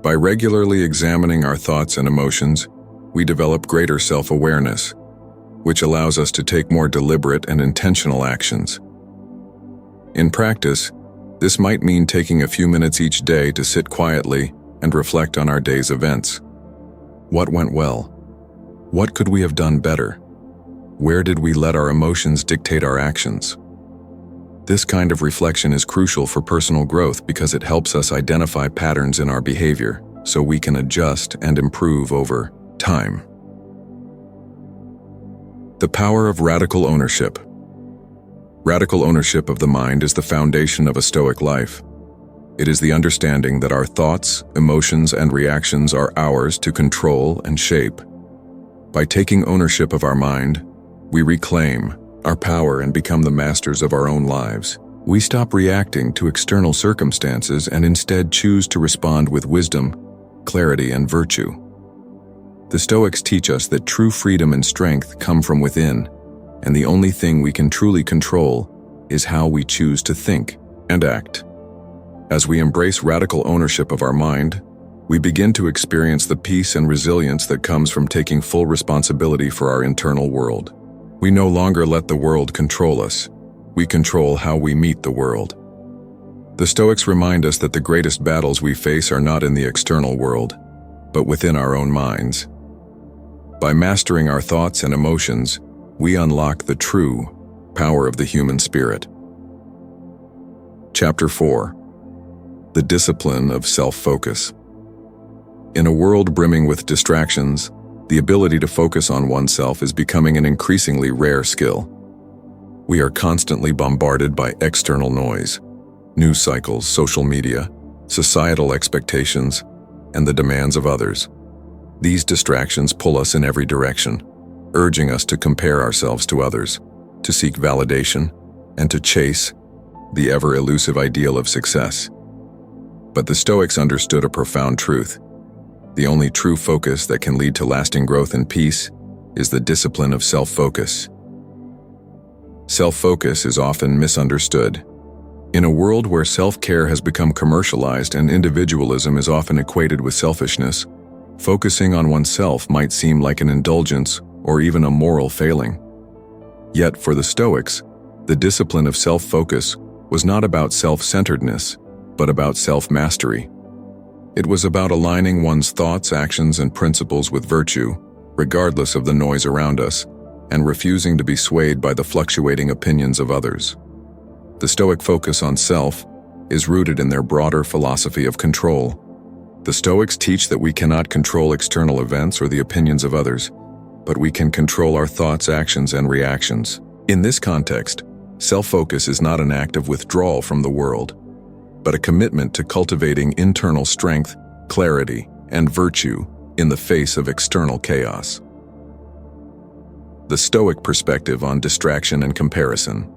By regularly examining our thoughts and emotions, we develop greater self-awareness, which allows us to take more deliberate and intentional actions. In practice, this might mean taking a few minutes each day to sit quietly and reflect on our day's events. What went well? What could we have done better? Where did we let our emotions dictate our actions? This kind of reflection is crucial for personal growth because it helps us identify patterns in our behavior so we can adjust and improve over time. The power of radical ownership. Radical ownership of the mind is the foundation of a Stoic life. It is the understanding that our thoughts, emotions, and reactions are ours to control and shape. By taking ownership of our mind, we reclaim our power and become the masters of our own lives. We stop reacting to external circumstances and instead choose to respond with wisdom, clarity, and virtue. The Stoics teach us that true freedom and strength come from within, and the only thing we can truly control is how we choose to think and act. As we embrace radical ownership of our mind, we begin to experience the peace and resilience that comes from taking full responsibility for our internal world. We no longer let the world control us. We control how we meet the world. The Stoics remind us that the greatest battles we face are not in the external world, but within our own minds. By mastering our thoughts and emotions, we unlock the true power of the human spirit. Chapter 4. The discipline of self-focus. In a world brimming with distractions, the ability to focus on oneself is becoming an increasingly rare skill. We are constantly bombarded by external noise, news cycles, social media, societal expectations, and the demands of others. These distractions pull us in every direction, urging us to compare ourselves to others, to seek validation, and to chase the ever-elusive ideal of success. But the Stoics understood a profound truth. The only true focus that can lead to lasting growth and peace is the discipline of self-focus. Self-focus is often misunderstood. In a world where self-care has become commercialized and individualism is often equated with selfishness, focusing on oneself might seem like an indulgence or even a moral failing. Yet for the Stoics, the discipline of self-focus was not about self-centeredness, but about self-mastery. It was about aligning one's thoughts, actions, and principles with virtue, regardless of the noise around us, and refusing to be swayed by the fluctuating opinions of others. The Stoic focus on self is rooted in their broader philosophy of control. The Stoics teach that we cannot control external events or the opinions of others, but we can control our thoughts, actions, and reactions. In this context, self-focus is not an act of withdrawal from the world, but a commitment to cultivating internal strength, clarity, and virtue in the face of external chaos. The Stoic perspective on distraction and comparison.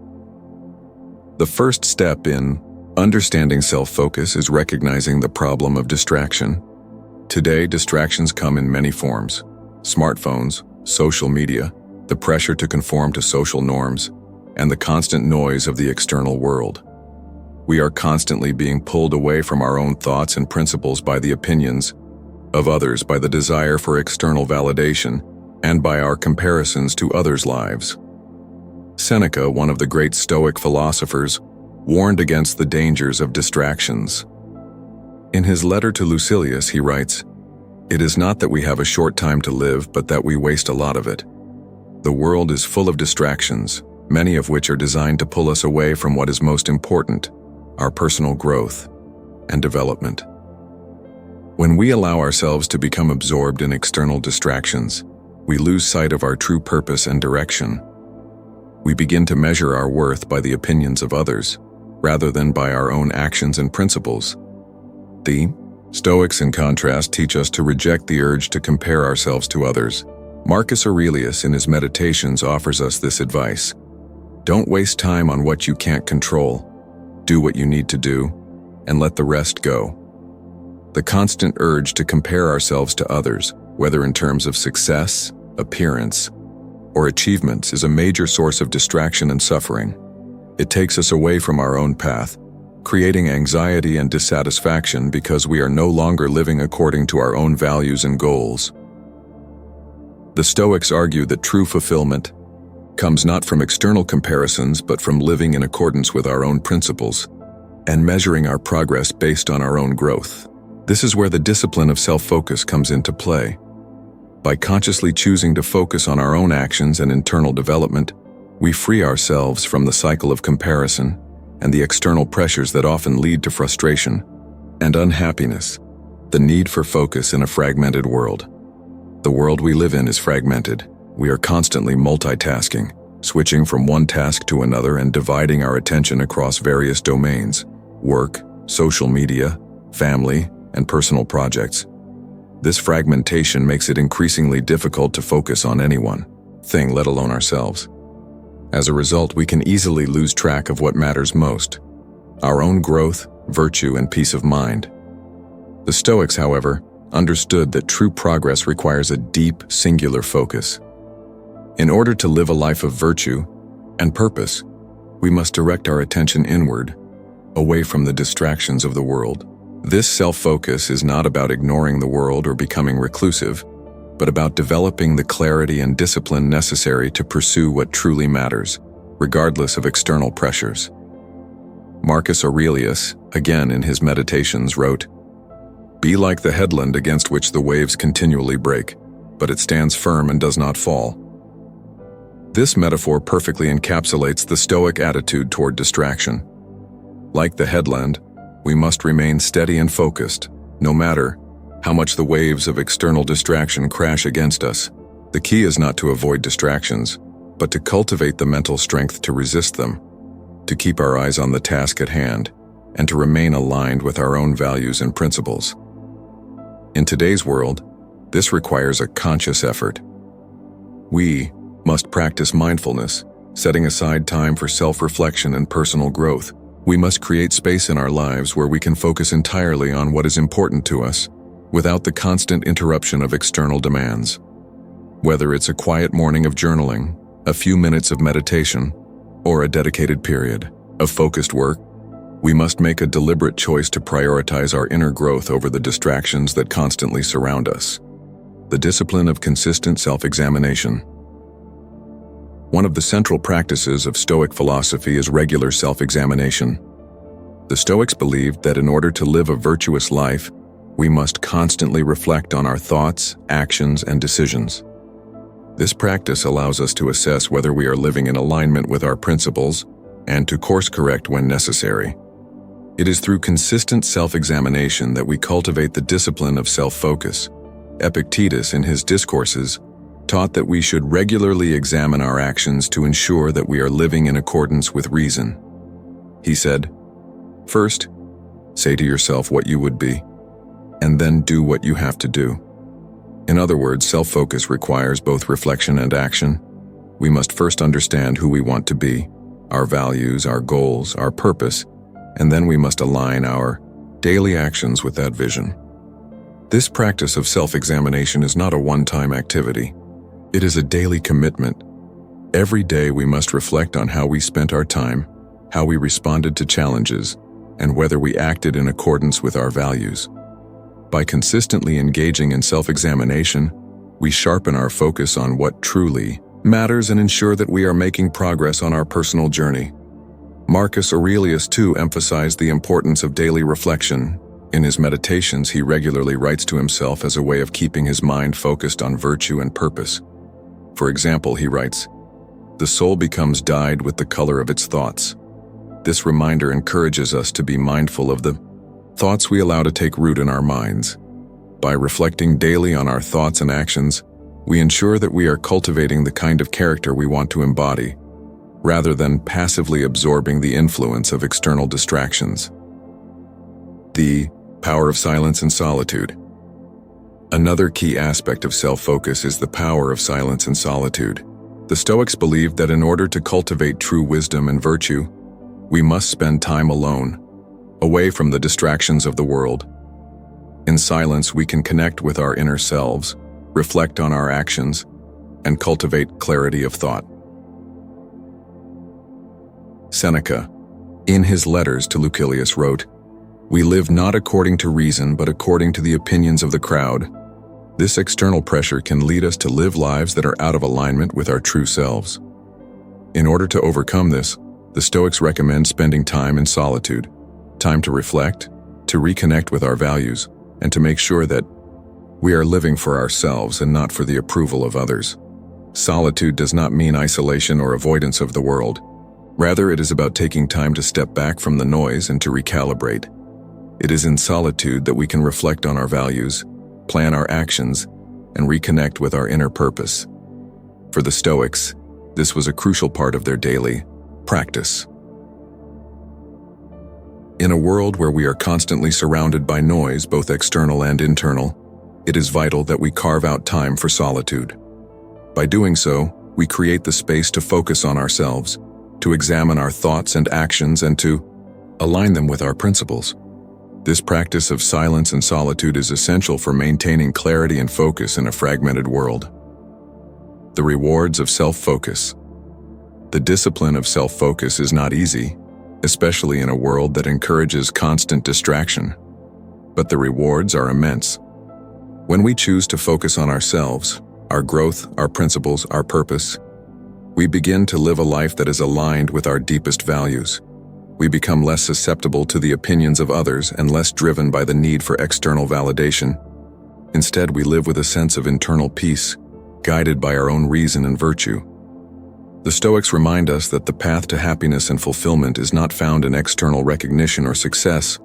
The first step in understanding self-focus is recognizing the problem of distraction. Today, distractions come in many forms: smartphones, social media, the pressure to conform to social norms, and the constant noise of the external world. We are constantly being pulled away from our own thoughts and principles by the opinions of others, by the desire for external validation, and by our comparisons to others' lives. Seneca, one of the great Stoic philosophers, warned against the dangers of distractions. In his letter to Lucilius, he writes, "It is not that we have a short time to live, but that we waste a lot of it. The world is full of distractions, many of which are designed to pull us away from what is most important, our personal growth and development." When we allow ourselves to become absorbed in external distractions, we lose sight of our true purpose and direction. We begin to measure our worth by the opinions of others, rather than by our own actions and principles. The Stoics, in contrast, teach us to reject the urge to compare ourselves to others. Marcus Aurelius, in his Meditations, offers us this advice: don't waste time on what you can't control. Do what you need to do, and let the rest go. The constant urge to compare ourselves to others, whether in terms of success, appearance, or achievements, is a major source of distraction and suffering. It takes us away from our own path, creating anxiety and dissatisfaction because we are no longer living according to our own values and goals. The Stoics argue that true fulfillment comes not from external comparisons but from living in accordance with our own principles and measuring our progress based on our own growth. This is where the discipline of self-focus comes into play. By consciously choosing to focus on our own actions and internal development, we free ourselves from the cycle of comparison and the external pressures that often lead to frustration and unhappiness. The need for focus in a fragmented world. The world we live in is fragmented. We are constantly multitasking, switching from one task to another and dividing our attention across various domains: work, social media, family, and personal projects. This fragmentation makes it increasingly difficult to focus on any one thing, let alone ourselves. As a result, we can easily lose track of what matters most: our own growth, virtue, and peace of mind. The Stoics, however, understood that true progress requires a deep, singular focus. In order to live a life of virtue and purpose, we must direct our attention inward, away from the distractions of the world. This self-focus is not about ignoring the world or becoming reclusive, but about developing the clarity and discipline necessary to pursue what truly matters, regardless of external pressures. Marcus Aurelius, again in his Meditations, wrote, "Be like the headland against which the waves continually break, but it stands firm and does not fall." This metaphor perfectly encapsulates the Stoic attitude toward distraction. Like the headland, we must remain steady and focused, no matter how much the waves of external distraction crash against us. The key is not to avoid distractions, but to cultivate the mental strength to resist them, to keep our eyes on the task at hand, and to remain aligned with our own values and principles. In today's world, this requires a conscious effort. We must practice mindfulness, setting aside time for self-reflection and personal growth. We must create space in our lives where we can focus entirely on what is important to us, without the constant interruption of external demands. Whether it's a quiet morning of journaling, a few minutes of meditation, or a dedicated period of focused work, we must make a deliberate choice to prioritize our inner growth over the distractions that constantly surround us. The discipline of consistent self-examination. One of the central practices of Stoic philosophy is regular self-examination. The Stoics believed that in order to live a virtuous life, we must constantly reflect on our thoughts, actions, and decisions. This practice allows us to assess whether we are living in alignment with our principles and to course-correct when necessary. It is through consistent self-examination that we cultivate the discipline of self-focus. Epictetus, in his discourses, taught that we should regularly examine our actions to ensure that we are living in accordance with reason. He said, "First, say to yourself what you would be, and then do what you have to do." In other words, self-focus requires both reflection and action. We must first understand who we want to be, our values, our goals, our purpose, and then we must align our daily actions with that vision. This practice of self-examination is not a one-time activity. It is a daily commitment. Every day we must reflect on how we spent our time, how we responded to challenges, and whether we acted in accordance with our values. By consistently engaging in self-examination, we sharpen our focus on what truly matters and ensure that we are making progress on our personal journey. Marcus Aurelius too emphasized the importance of daily reflection. In his Meditations, he regularly writes to himself as a way of keeping his mind focused on virtue and purpose. For example, he writes, "The soul becomes dyed with the color of its thoughts." This reminder encourages us to be mindful of the thoughts we allow to take root in our minds. By reflecting daily on our thoughts and actions, we ensure that we are cultivating the kind of character we want to embody, rather than passively absorbing the influence of external distractions. The power of silence and solitude. Another key aspect of self-focus is the power of silence and solitude. The Stoics believed that in order to cultivate true wisdom and virtue, we must spend time alone, away from the distractions of the world. In silence, we can connect with our inner selves, reflect on our actions, and cultivate clarity of thought. Seneca, in his letters to Lucilius, wrote, "We live not according to reason, but according to the opinions of the crowd." This external pressure can lead us to live lives that are out of alignment with our true selves. In order to overcome this, the Stoics recommend spending time in solitude, time to reflect, to reconnect with our values, and to make sure that we are living for ourselves and not for the approval of others. Solitude does not mean isolation or avoidance of the world. Rather, it is about taking time to step back from the noise and to recalibrate. It is in solitude that we can reflect on our values, plan our actions, and reconnect with our inner purpose. For the Stoics, this was a crucial part of their daily practice. In a world where we are constantly surrounded by noise, both external and internal, it is vital that we carve out time for solitude. By doing so, we create the space to focus on ourselves, to examine our thoughts and actions, and to align them with our principles. This practice of silence and solitude is essential for maintaining clarity and focus in a fragmented world. The rewards of self-focus. The discipline of self-focus is not easy, especially in a world that encourages constant distraction. But the rewards are immense. When we choose to focus on ourselves, our growth, our principles, our purpose, we begin to live a life that is aligned with our deepest values. We become less susceptible to the opinions of others and less driven by the need for external validation. Instead, we live with a sense of internal peace, guided by our own reason and virtue. The Stoics remind us that the path to happiness and fulfillment is not found in external recognition or success,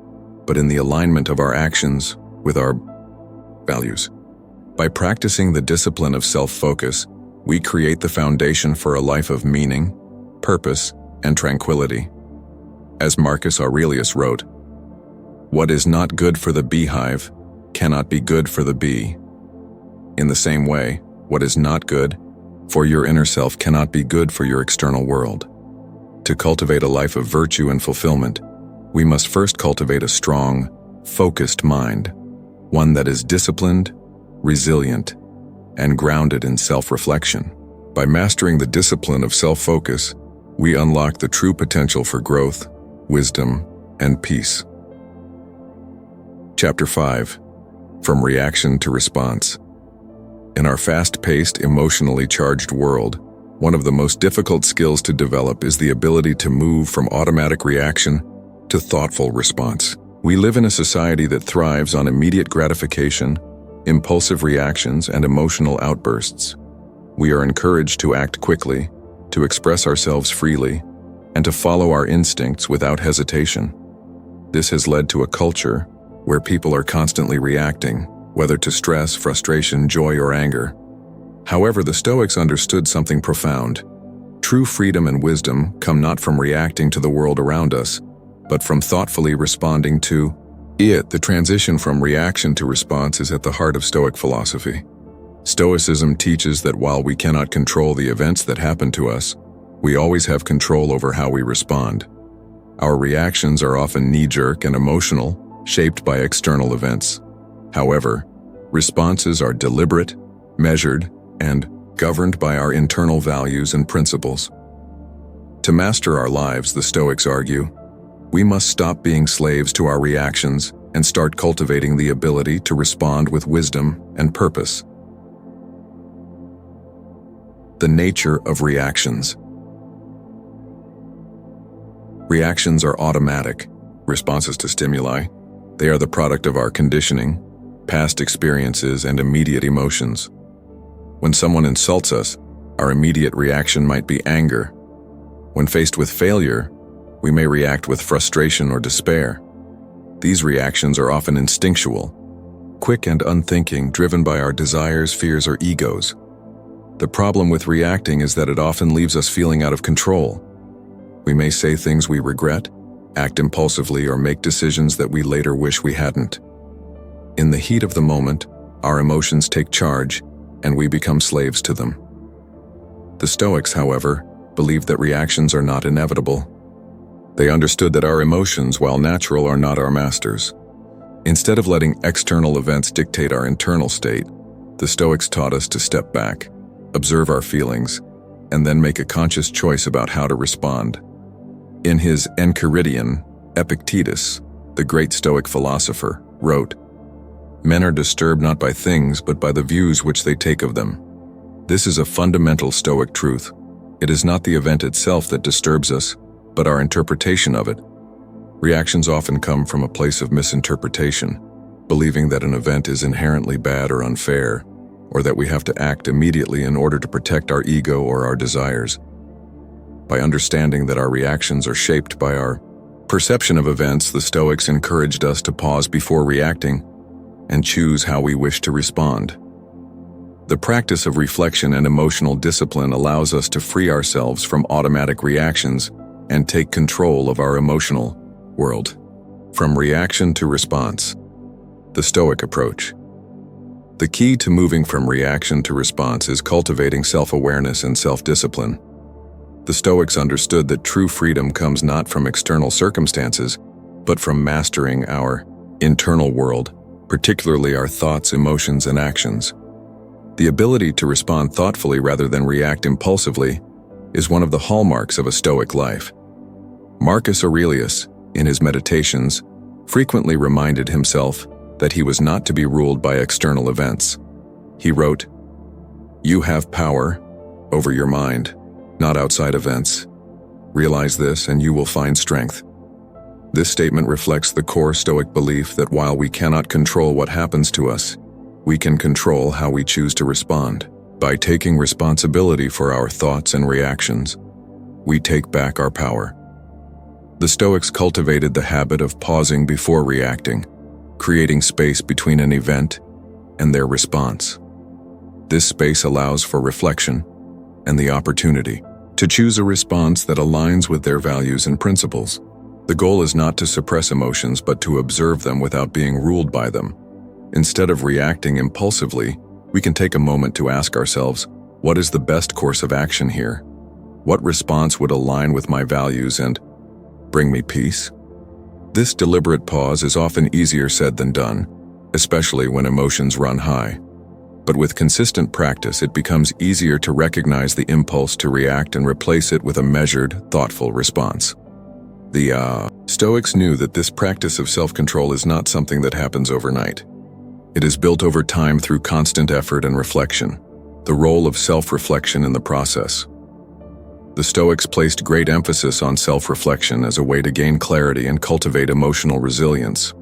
but in the alignment of our actions with our values. By practicing the discipline of self-focus, we create the foundation for a life of meaning, purpose, and tranquility. As Marcus Aurelius wrote, "What is not good for the beehive cannot be good for the bee." In the same way, what is not good for your inner self cannot be good for your external world. To cultivate a life of virtue and fulfillment, we must first cultivate a strong, focused mind, one that is disciplined, resilient, and grounded in self-reflection. By mastering the discipline of self-focus, we unlock the true potential for growth, wisdom, and peace. Chapter 5. From Reaction to Response. In our fast-paced, emotionally charged world, one of the most difficult skills to develop is the ability to move from automatic reaction to thoughtful response. We live in a society that thrives on immediate gratification, impulsive reactions, and emotional outbursts. We are encouraged to act quickly, to express ourselves freely, and to follow our instincts without hesitation. This has led to a culture where people are constantly reacting, whether to stress, frustration, joy, or anger. However, the Stoics understood something profound. True freedom and wisdom come not from reacting to the world around us, but from thoughtfully responding to it. The transition from reaction to response is at the heart of Stoic philosophy. Stoicism teaches that while we cannot control the events that happen to us, we always have control over how we respond. Our reactions are often knee-jerk and emotional, shaped by external events. However, responses are deliberate, measured, and governed by our internal values and principles. To master our lives, the Stoics argue, we must stop being slaves to our reactions and start cultivating the ability to respond with wisdom and purpose. The nature of reactions. Reactions are automatic responses to stimuli. They are the product of our conditioning, past experiences, and immediate emotions. When someone insults us, our immediate reaction might be anger. When faced with failure, we may react with frustration or despair. These reactions are often instinctual, quick and unthinking, driven by our desires, fears, or egos. The problem with reacting is that it often leaves us feeling out of control. We may say things we regret, act impulsively, or make decisions that we later wish we hadn't. In the heat of the moment, our emotions take charge, and we become slaves to them. The Stoics, however, believed that reactions are not inevitable. They understood that our emotions, while natural, are not our masters. Instead of letting external events dictate our internal state, the Stoics taught us to step back, observe our feelings, and then make a conscious choice about how to respond. In his Enchiridion, Epictetus, the great Stoic philosopher, wrote, "Men are disturbed not by things but by the views which they take of them." This is a fundamental Stoic truth. It is not the event itself that disturbs us, but our interpretation of it. Reactions often come from a place of misinterpretation, believing that an event is inherently bad or unfair, or that we have to act immediately in order to protect our ego or our desires. By understanding that our reactions are shaped by our perception of events, the Stoics encouraged us to pause before reacting and choose how we wish to respond. The practice of reflection and emotional discipline allows us to free ourselves from automatic reactions and take control of our emotional world. From reaction to response. The Stoic approach. The key to moving from reaction to response is cultivating self-awareness and self-discipline. The Stoics understood that true freedom comes not from external circumstances, but from mastering our internal world, particularly our thoughts, emotions, and actions. The ability to respond thoughtfully rather than react impulsively is one of the hallmarks of a Stoic life. Marcus Aurelius, in his Meditations, frequently reminded himself that he was not to be ruled by external events. He wrote, "You have power over your mind, not outside events. Realize this and you will find strength." This statement reflects the core Stoic belief that while we cannot control what happens to us, we can control how we choose to respond. By taking responsibility for our thoughts and reactions, we take back our power. The Stoics cultivated the habit of pausing before reacting, creating space between an event and their response. This space allows for reflection and the opportunity to choose a response that aligns with their values and principles. The goal is not to suppress emotions but to observe them without being ruled by them. Instead of reacting impulsively, we can take a moment to ask ourselves, what is the best course of action here? What response would align with my values and bring me peace? This deliberate pause is often easier said than done, especially when emotions run high. But with consistent practice, it becomes easier to recognize the impulse to react and replace it with a measured, thoughtful response. The Stoics knew that this practice of self-control is not something that happens overnight. It is built over time through constant effort and reflection, the role of self-reflection in the process. The Stoics placed great emphasis on self-reflection as a way to gain clarity and cultivate emotional resilience.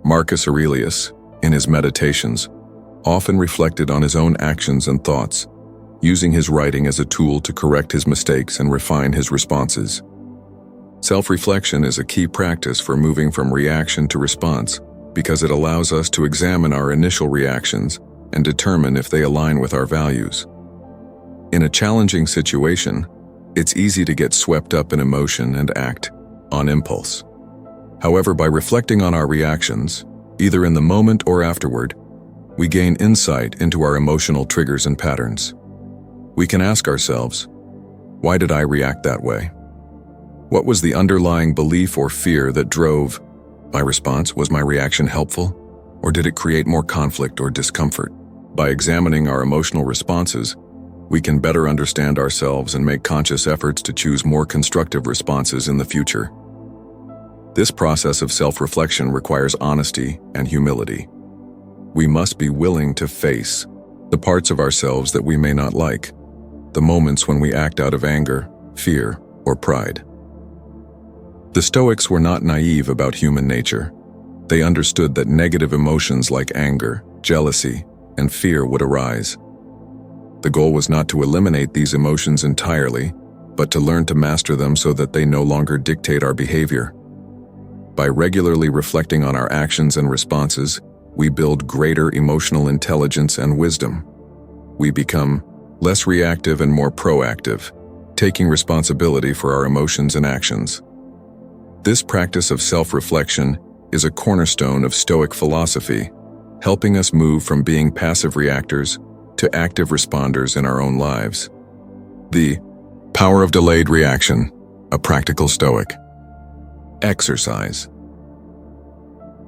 Marcus Aurelius, in his Meditations, often reflected on his own actions and thoughts, using his writing as a tool to correct his mistakes and refine his responses. Self-reflection is a key practice for moving from reaction to response because it allows us to examine our initial reactions and determine if they align with our values. In a challenging situation, it's easy to get swept up in emotion and act on impulse. However, by reflecting on our reactions, either in the moment or afterward, we gain insight into our emotional triggers and patterns. We can ask ourselves, why did I react that way? What was the underlying belief or fear that drove my response? Was my reaction helpful, or did it create more conflict or discomfort? By examining our emotional responses, we can better understand ourselves and make conscious efforts to choose more constructive responses in the future. This process of self-reflection requires honesty and humility. We must be willing to face the parts of ourselves that we may not like, the moments when we act out of anger, fear, or pride. The Stoics were not naive about human nature. They understood that negative emotions like anger, jealousy, and fear would arise. The goal was not to eliminate these emotions entirely, but to learn to master them so that they no longer dictate our behavior. By regularly reflecting on our actions and responses, we build greater emotional intelligence and wisdom. We become less reactive and more proactive, taking responsibility for our emotions and actions. This practice of self-reflection is a cornerstone of Stoic philosophy, helping us move from being passive reactors to active responders in our own lives. The power of delayed reaction, a practical Stoic. Exercise.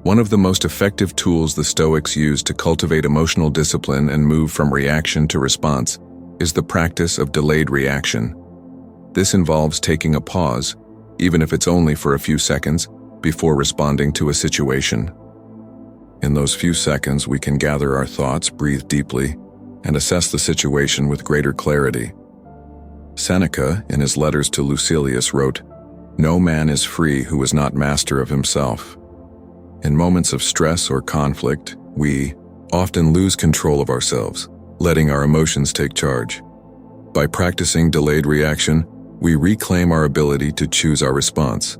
One of the most effective tools the Stoics use to cultivate emotional discipline and move from reaction to response is the practice of delayed reaction. This involves taking a pause even if it's only for a few seconds, before responding to a situation. In those few seconds, we can gather our thoughts, breathe deeply, and assess the situation with greater clarity. Seneca, in his letters to Lucilius, wrote, "No man is free who is not master of himself." In moments of stress or conflict, we often lose control of ourselves, letting our emotions take charge. By practicing delayed reaction, we reclaim our ability to choose our response.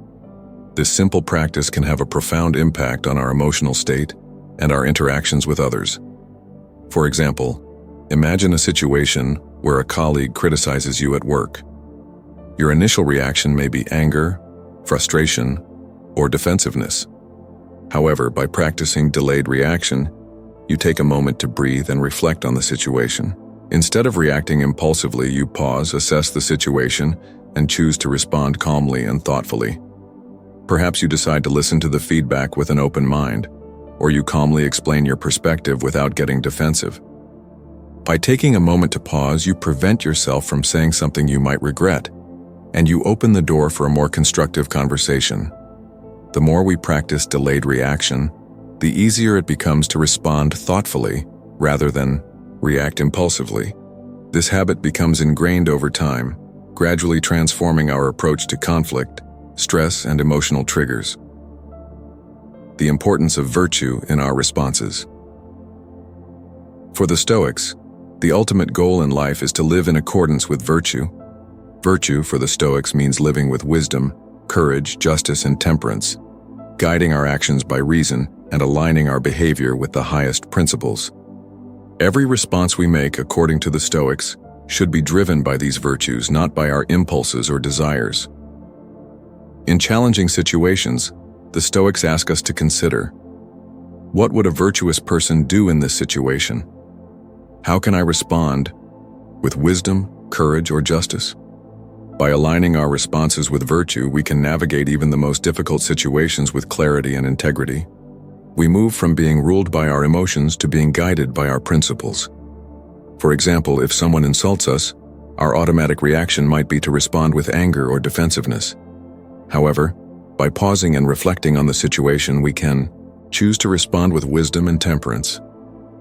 This simple practice can have a profound impact on our emotional state and our interactions with others. For example, imagine a situation where a colleague criticizes you at work. Your initial reaction may be anger, frustration, or defensiveness. However, by practicing delayed reaction, you take a moment to breathe and reflect on the situation. Instead of reacting impulsively, you pause, assess the situation, and choose to respond calmly and thoughtfully. Perhaps you decide to listen to the feedback with an open mind, or you calmly explain your perspective without getting defensive. By taking a moment to pause, you prevent yourself from saying something you might regret, and you open the door for a more constructive conversation. The more we practice delayed reaction, the easier it becomes to respond thoughtfully rather than react impulsively. This habit becomes ingrained over time, gradually transforming our approach to conflict, stress, and emotional triggers. The importance of virtue in our responses. For the Stoics, the ultimate goal in life is to live in accordance with virtue. Virtue for the Stoics means living with wisdom, courage, justice, and temperance, guiding our actions by reason and aligning our behavior with the highest principles. Every response we make, according to the Stoics, should be driven by these virtues, not by our impulses or desires. In challenging situations, the Stoics ask us to consider, what would a virtuous person do in this situation? How can I respond with wisdom, courage, or justice? By aligning our responses with virtue, we can navigate even the most difficult situations with clarity and integrity. We move from being ruled by our emotions to being guided by our principles. For example, if someone insults us, our automatic reaction might be to respond with anger or defensiveness. However, by pausing and reflecting on the situation, we can choose to respond with wisdom and temperance.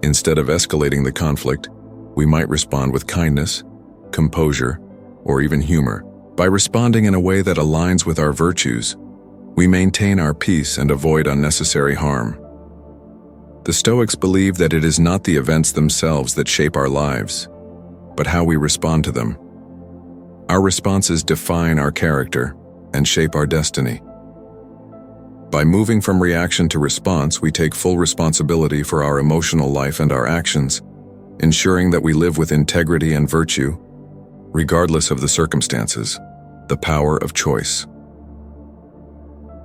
Instead of escalating the conflict, we might respond with kindness, composure, or even humor. By responding in a way that aligns with our virtues, we maintain our peace and avoid unnecessary harm. The Stoics believe that it is not the events themselves that shape our lives, but how we respond to them. Our responses define our character and shape our destiny. By moving from reaction to response, we take full responsibility for our emotional life and our actions, ensuring that we live with integrity and virtue, regardless of the circumstances. The power of choice.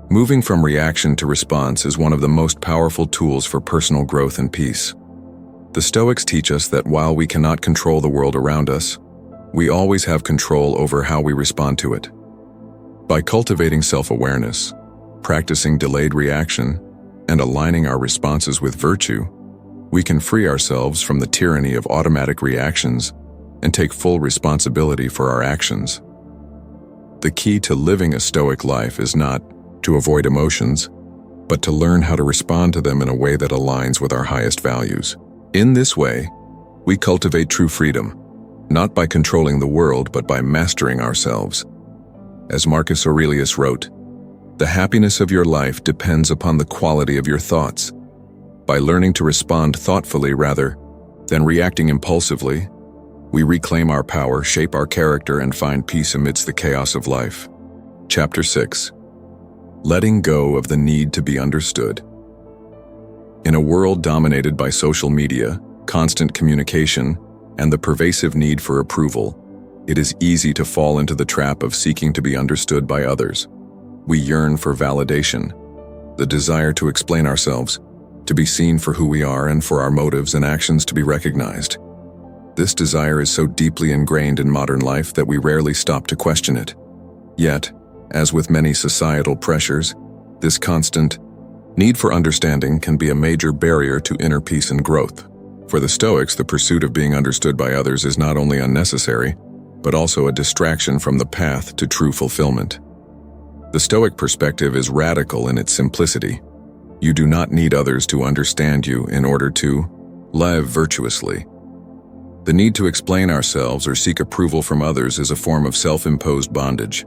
Moving from reaction to response is one of the most powerful tools for personal growth and peace. The Stoics teach us that while we cannot control the world around us, we always have control over how we respond to it. By cultivating self-awareness, practicing delayed reaction, and aligning our responses with virtue, we can free ourselves from the tyranny of automatic reactions and take full responsibility for our actions. The key to living a Stoic life is not to avoid emotions, but to learn how to respond to them in a way that aligns with our highest values. In this way, we cultivate true freedom, not by controlling the world, but by mastering ourselves. As Marcus Aurelius wrote, "The happiness of your life depends upon the quality of your thoughts." By learning to respond thoughtfully rather than reacting impulsively, we reclaim our power, shape our character, and find peace amidst the chaos of life. Chapter 6. Letting go of the need to be understood. In a world dominated by social media, constant communication, and the pervasive need for approval, it is easy to fall into the trap of seeking to be understood by others. We yearn for validation, the desire to explain ourselves, to be seen for who we are, and for our motives and actions to be recognized. This desire is so deeply ingrained in modern life that we rarely stop to question it. Yet, as with many societal pressures, this constant need for understanding can be a major barrier to inner peace and growth. For the Stoics, the pursuit of being understood by others is not only unnecessary, but also a distraction from the path to true fulfillment. The Stoic perspective is radical in its simplicity. You do not need others to understand you in order to live virtuously. The need to explain ourselves or seek approval from others is a form of self-imposed bondage.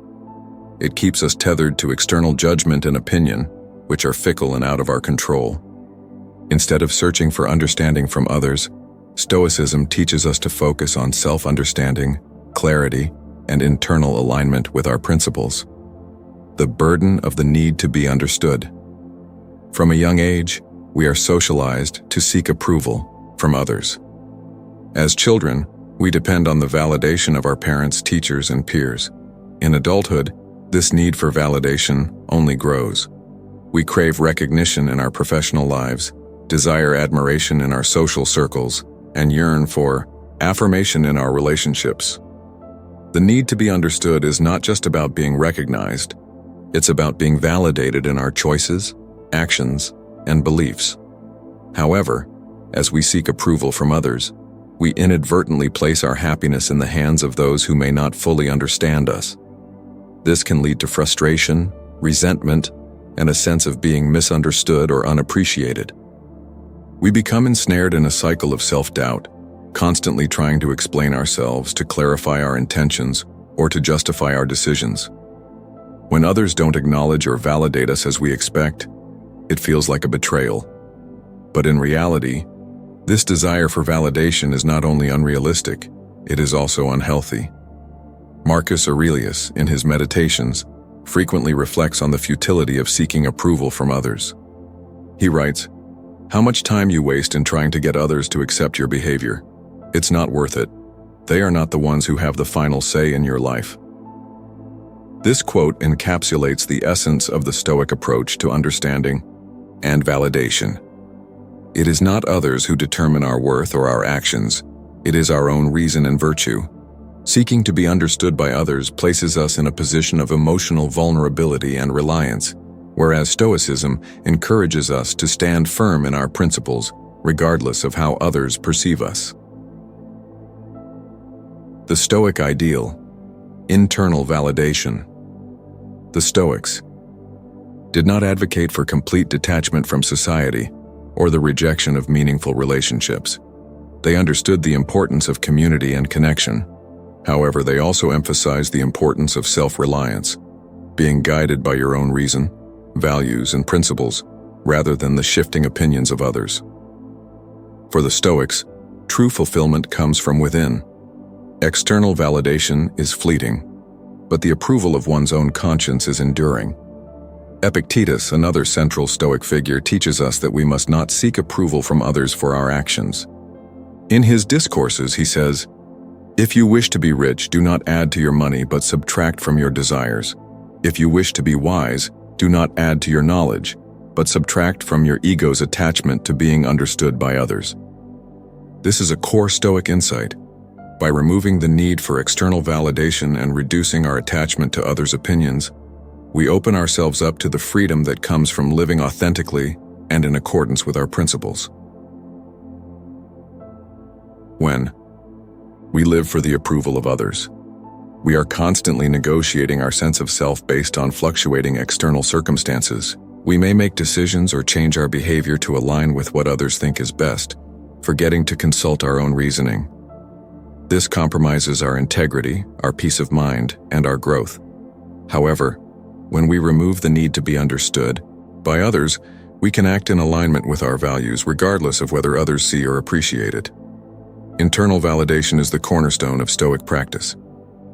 It keeps us tethered to external judgment and opinion, which are fickle and out of our control. Instead of searching for understanding from others, Stoicism teaches us to focus on self-understanding, clarity, and internal alignment with our principles. The burden of the need to be understood. From a young age, we are socialized to seek approval from others. As children, we depend on the validation of our parents, teachers, and peers. In adulthood, this need for validation only grows. We crave recognition in our professional lives, desire admiration in our social circles, and yearn for affirmation in our relationships. The need to be understood is not just about being recognized. It's about being validated in our choices, actions, and beliefs. However, as we seek approval from others, we inadvertently place our happiness in the hands of those who may not fully understand us. This can lead to frustration, resentment, and a sense of being misunderstood or unappreciated. We become ensnared in a cycle of self-doubt, constantly trying to explain ourselves, to clarify our intentions, or to justify our decisions. When others don't acknowledge or validate us as we expect, it feels like a betrayal. But in reality, this desire for validation is not only unrealistic, it is also unhealthy. Marcus Aurelius, in his Meditations, frequently reflects on the futility of seeking approval from others. He writes, "How much time you waste in trying to get others to accept your behavior. It's not worth it. They are not the ones who have the final say in your life." This quote encapsulates the essence of the Stoic approach to understanding and validation. It is not others who determine our worth or our actions. It is our own reason and virtue. Seeking to be understood by others places us in a position of emotional vulnerability and reliance, whereas Stoicism encourages us to stand firm in our principles, regardless of how others perceive us. The Stoic ideal: internal validation. The Stoics did not advocate for complete detachment from society or the rejection of meaningful relationships. They understood the importance of community and connection. However, they also emphasized the importance of self-reliance, being guided by your own reason, values, and principles, rather than the shifting opinions of others. For the Stoics, true fulfillment comes from within. External validation is fleeting, but the approval of one's own conscience is enduring. Epictetus, another central Stoic figure, teaches us that we must not seek approval from others for our actions. In his discourses, he says, "If you wish to be rich, do not add to your money, but subtract from your desires. If you wish to be wise, do not add to your knowledge, but subtract from your ego's attachment to being understood by others." This is a core Stoic insight. By removing the need for external validation and reducing our attachment to others' opinions, we open ourselves up to the freedom that comes from living authentically and in accordance with our principles. When we live for the approval of others, we are constantly negotiating our sense of self based on fluctuating external circumstances. We may make decisions or change our behavior to align with what others think is best, forgetting to consult our own reasoning. This compromises our integrity, our peace of mind, and our growth. However, when we remove the need to be understood by others, we can act in alignment with our values regardless of whether others see or appreciate it. Internal validation is the cornerstone of Stoic practice.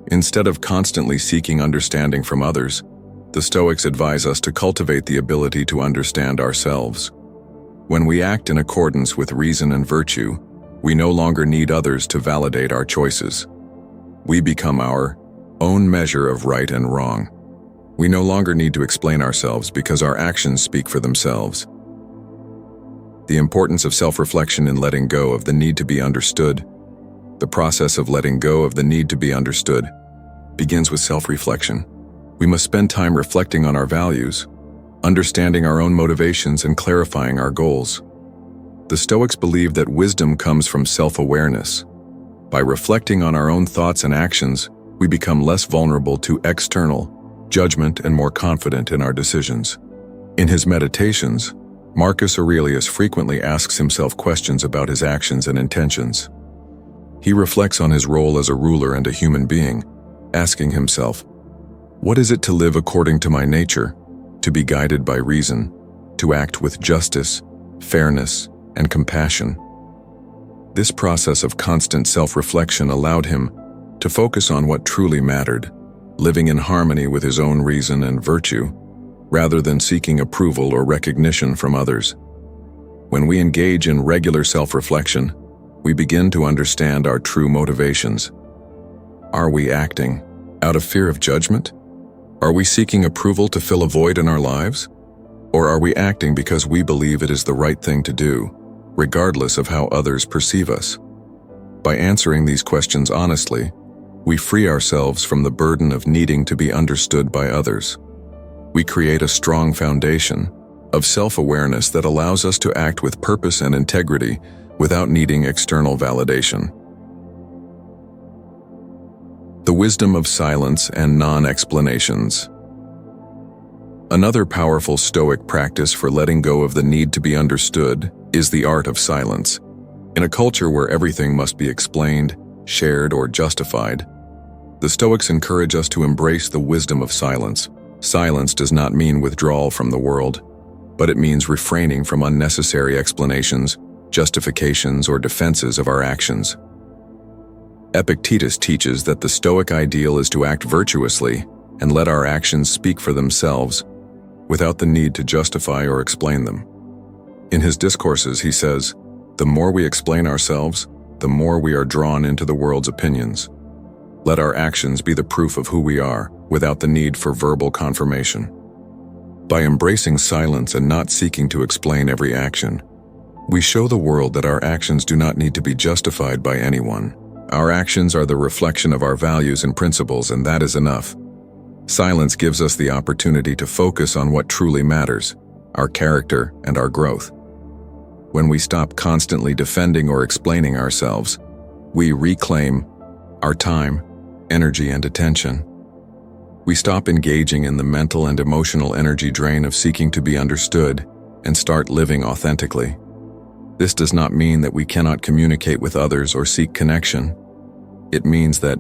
Instead of constantly seeking understanding from others, the Stoics advise us to cultivate the ability to understand ourselves. When we act in accordance with reason and virtue, we no longer need others to validate our choices. We become our own measure of right and wrong. We no longer need to explain ourselves because our actions speak for themselves. The importance of self-reflection in letting go of the need to be understood. The process of letting go of the need to be understood begins with self-reflection. We must spend time reflecting on our values, understanding our own motivations, and clarifying our goals. The Stoics believe that wisdom comes from self-awareness. By reflecting on our own thoughts and actions, we become less vulnerable to external judgment, and more confident in our decisions. In his Meditations, Marcus Aurelius frequently asks himself questions about his actions and intentions. He reflects on his role as a ruler and a human being, asking himself, "What is it to live according to my nature, to be guided by reason, to act with justice, fairness, and compassion?" This process of constant self-reflection allowed him to focus on what truly mattered, living in harmony with his own reason and virtue, rather than seeking approval or recognition from others. When we engage in regular self-reflection, we begin to understand our true motivations. Are we acting out of fear of judgment? Are we seeking approval to fill a void in our lives? Or are we acting because we believe it is the right thing to do, regardless of how others perceive us? By answering these questions honestly, we free ourselves from the burden of needing to be understood by others. We create a strong foundation of self-awareness that allows us to act with purpose and integrity without needing external validation. The wisdom of silence and non-explanations. Another powerful Stoic practice for letting go of the need to be understood is the art of silence. In a culture where everything must be explained, shared, or justified, the Stoics encourage us to embrace the wisdom of silence. Silence does not mean withdrawal from the world, but it means refraining from unnecessary explanations, justifications, or defenses of our actions. Epictetus teaches that the Stoic ideal is to act virtuously and let our actions speak for themselves, without the need to justify or explain them. In his discourses, he says, "The more we explain ourselves, the more we are drawn into the world's opinions. Let our actions be the proof of who we are, without the need for verbal confirmation." By embracing silence and not seeking to explain every action, we show the world that our actions do not need to be justified by anyone. Our actions are the reflection of our values and principles, and that is enough. Silence gives us the opportunity to focus on what truly matters, our character and our growth. When we stop constantly defending or explaining ourselves, we reclaim our time, energy, and attention. We stop engaging in the mental and emotional energy drain of seeking to be understood and start living authentically. This does not mean that we cannot communicate with others or seek connection. It means that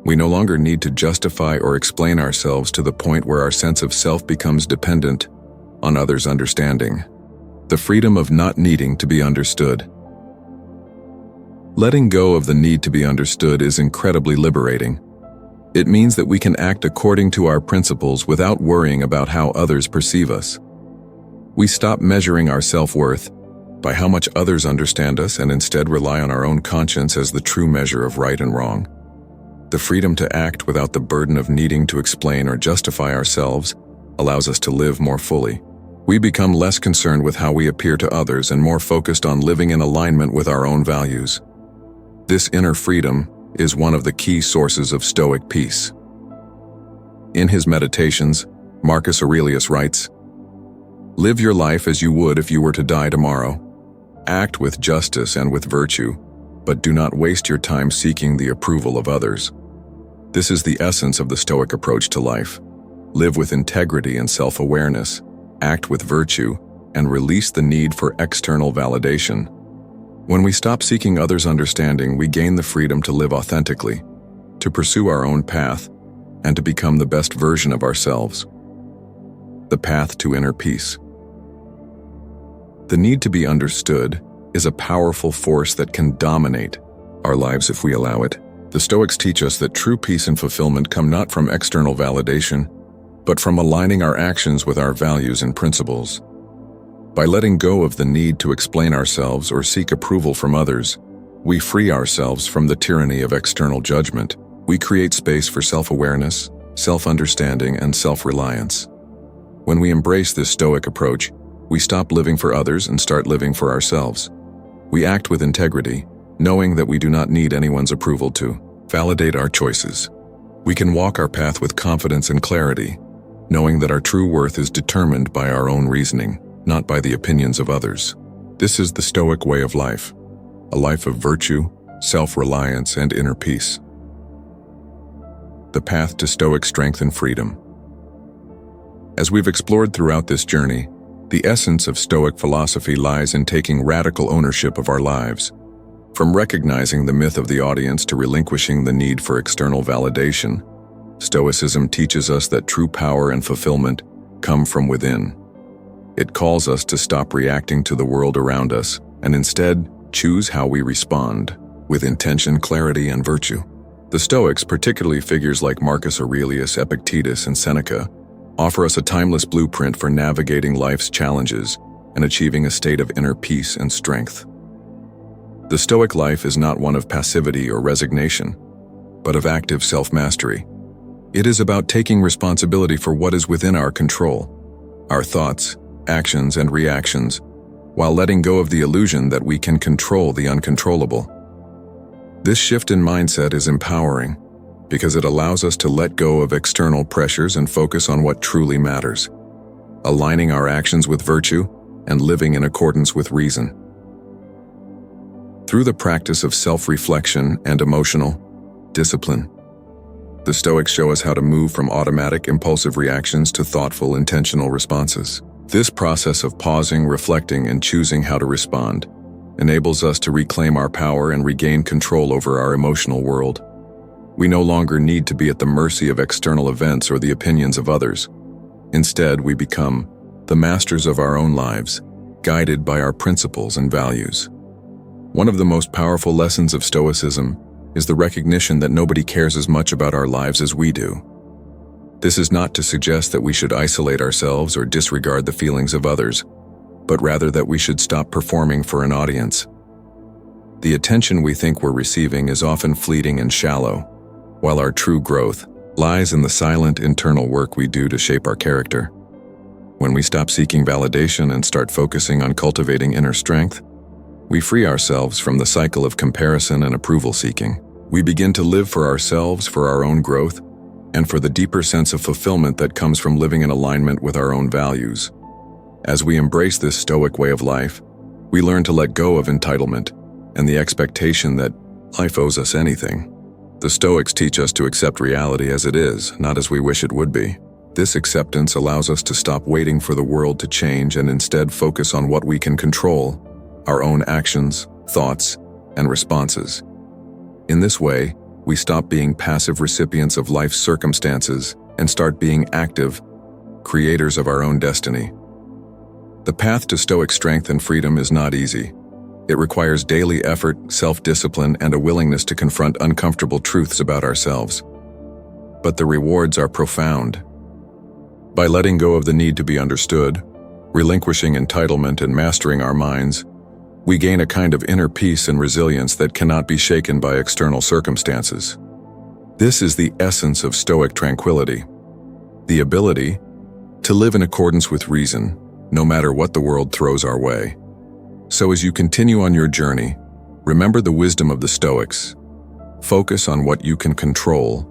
we no longer need to justify or explain ourselves to the point where our sense of self becomes dependent on others' understanding. The freedom of not needing to be understood. Letting go of the need to be understood is incredibly liberating. It means that we can act according to our principles without worrying about how others perceive us. We stop measuring our self-worth by how much others understand us and instead rely on our own conscience as the true measure of right and wrong. The freedom to act without the burden of needing to explain or justify ourselves allows us to live more fully. We become less concerned with how we appear to others and more focused on living in alignment with our own values. This inner freedom is one of the key sources of Stoic peace. In his Meditations, Marcus Aurelius writes, "Live your life as you would if you were to die tomorrow. Act with justice and with virtue, but do not waste your time seeking the approval of others." This is the essence of the Stoic approach to life. Live with integrity and self-awareness, act with virtue, and release the need for external validation. When we stop seeking others' understanding, we gain the freedom to live authentically, to pursue our own path, and to become the best version of ourselves. The path to inner peace. The need to be understood is a powerful force that can dominate our lives if we allow it. The Stoics teach us that true peace and fulfillment come not from external validation, but from aligning our actions with our values and principles. By letting go of the need to explain ourselves or seek approval from others, we free ourselves from the tyranny of external judgment. We create space for self-awareness, self-understanding, and self-reliance. When we embrace this Stoic approach, we stop living for others and start living for ourselves. We act with integrity, knowing that we do not need anyone's approval to validate our choices. We can walk our path with confidence and clarity, knowing that our true worth is determined by our own reasoning, not by the opinions of others. This is the Stoic way of life, a life of virtue, self-reliance, and inner peace. The path to Stoic strength and freedom. As we've explored throughout this journey, the essence of Stoic philosophy lies in taking radical ownership of our lives. From recognizing the myth of the audience to relinquishing the need for external validation, Stoicism teaches us that true power and fulfillment come from within. It calls us to stop reacting to the world around us and instead choose how we respond, with intention, clarity, and virtue. The Stoics, particularly figures like Marcus Aurelius, Epictetus, and Seneca, offer us a timeless blueprint for navigating life's challenges and achieving a state of inner peace and strength. The Stoic life is not one of passivity or resignation, but of active self-mastery. It is about taking responsibility for what is within our control, our thoughts, actions, and reactions, while letting go of the illusion that we can control the uncontrollable. This shift in mindset is empowering because it allows us to let go of external pressures and focus on what truly matters, aligning our actions with virtue and living in accordance with reason. Through the practice of self-reflection and emotional discipline, the Stoics show us how to move from automatic, impulsive reactions to thoughtful, intentional responses. This process of pausing, reflecting, and choosing how to respond enables us to reclaim our power and regain control over our emotional world. We no longer need to be at the mercy of external events or the opinions of others. Instead, we become the masters of our own lives, guided by our principles and values. One of the most powerful lessons of Stoicism is the recognition that nobody cares as much about our lives as we do. This is not to suggest that we should isolate ourselves or disregard the feelings of others, but rather that we should stop performing for an audience. The attention we think we're receiving is often fleeting and shallow, while our true growth lies in the silent internal work we do to shape our character. When we stop seeking validation and start focusing on cultivating inner strength, we free ourselves from the cycle of comparison and approval seeking. We begin to live for ourselves, for our own growth, and for the deeper sense of fulfillment that comes from living in alignment with our own values. As we embrace this Stoic way of life, we learn to let go of entitlement and the expectation that life owes us anything. The Stoics teach us to accept reality as it is, not as we wish it would be. This acceptance allows us to stop waiting for the world to change and instead focus on what we can control: our own actions, thoughts, and responses. In this way, we stop being passive recipients of life's circumstances and start being active creators of our own destiny. The path to Stoic strength and freedom is not easy. It requires daily effort, self-discipline, and a willingness to confront uncomfortable truths about ourselves. But the rewards are profound. By letting go of the need to be understood, relinquishing entitlement, and mastering our minds, we gain a kind of inner peace and resilience that cannot be shaken by external circumstances. This is the essence of Stoic tranquility, the ability to live in accordance with reason, no matter what the world throws our way. So as you continue on your journey, remember the wisdom of the Stoics. Focus on what you can control,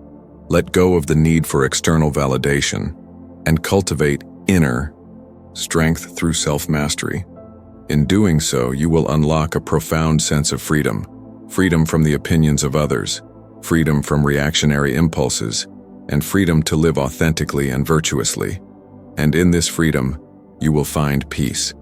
let go of the need for external validation, and cultivate inner strength through self-mastery. In doing so, you will unlock a profound sense of freedom. Freedom from the opinions of others, freedom from reactionary impulses, and freedom to live authentically and virtuously. And in this freedom, you will find peace.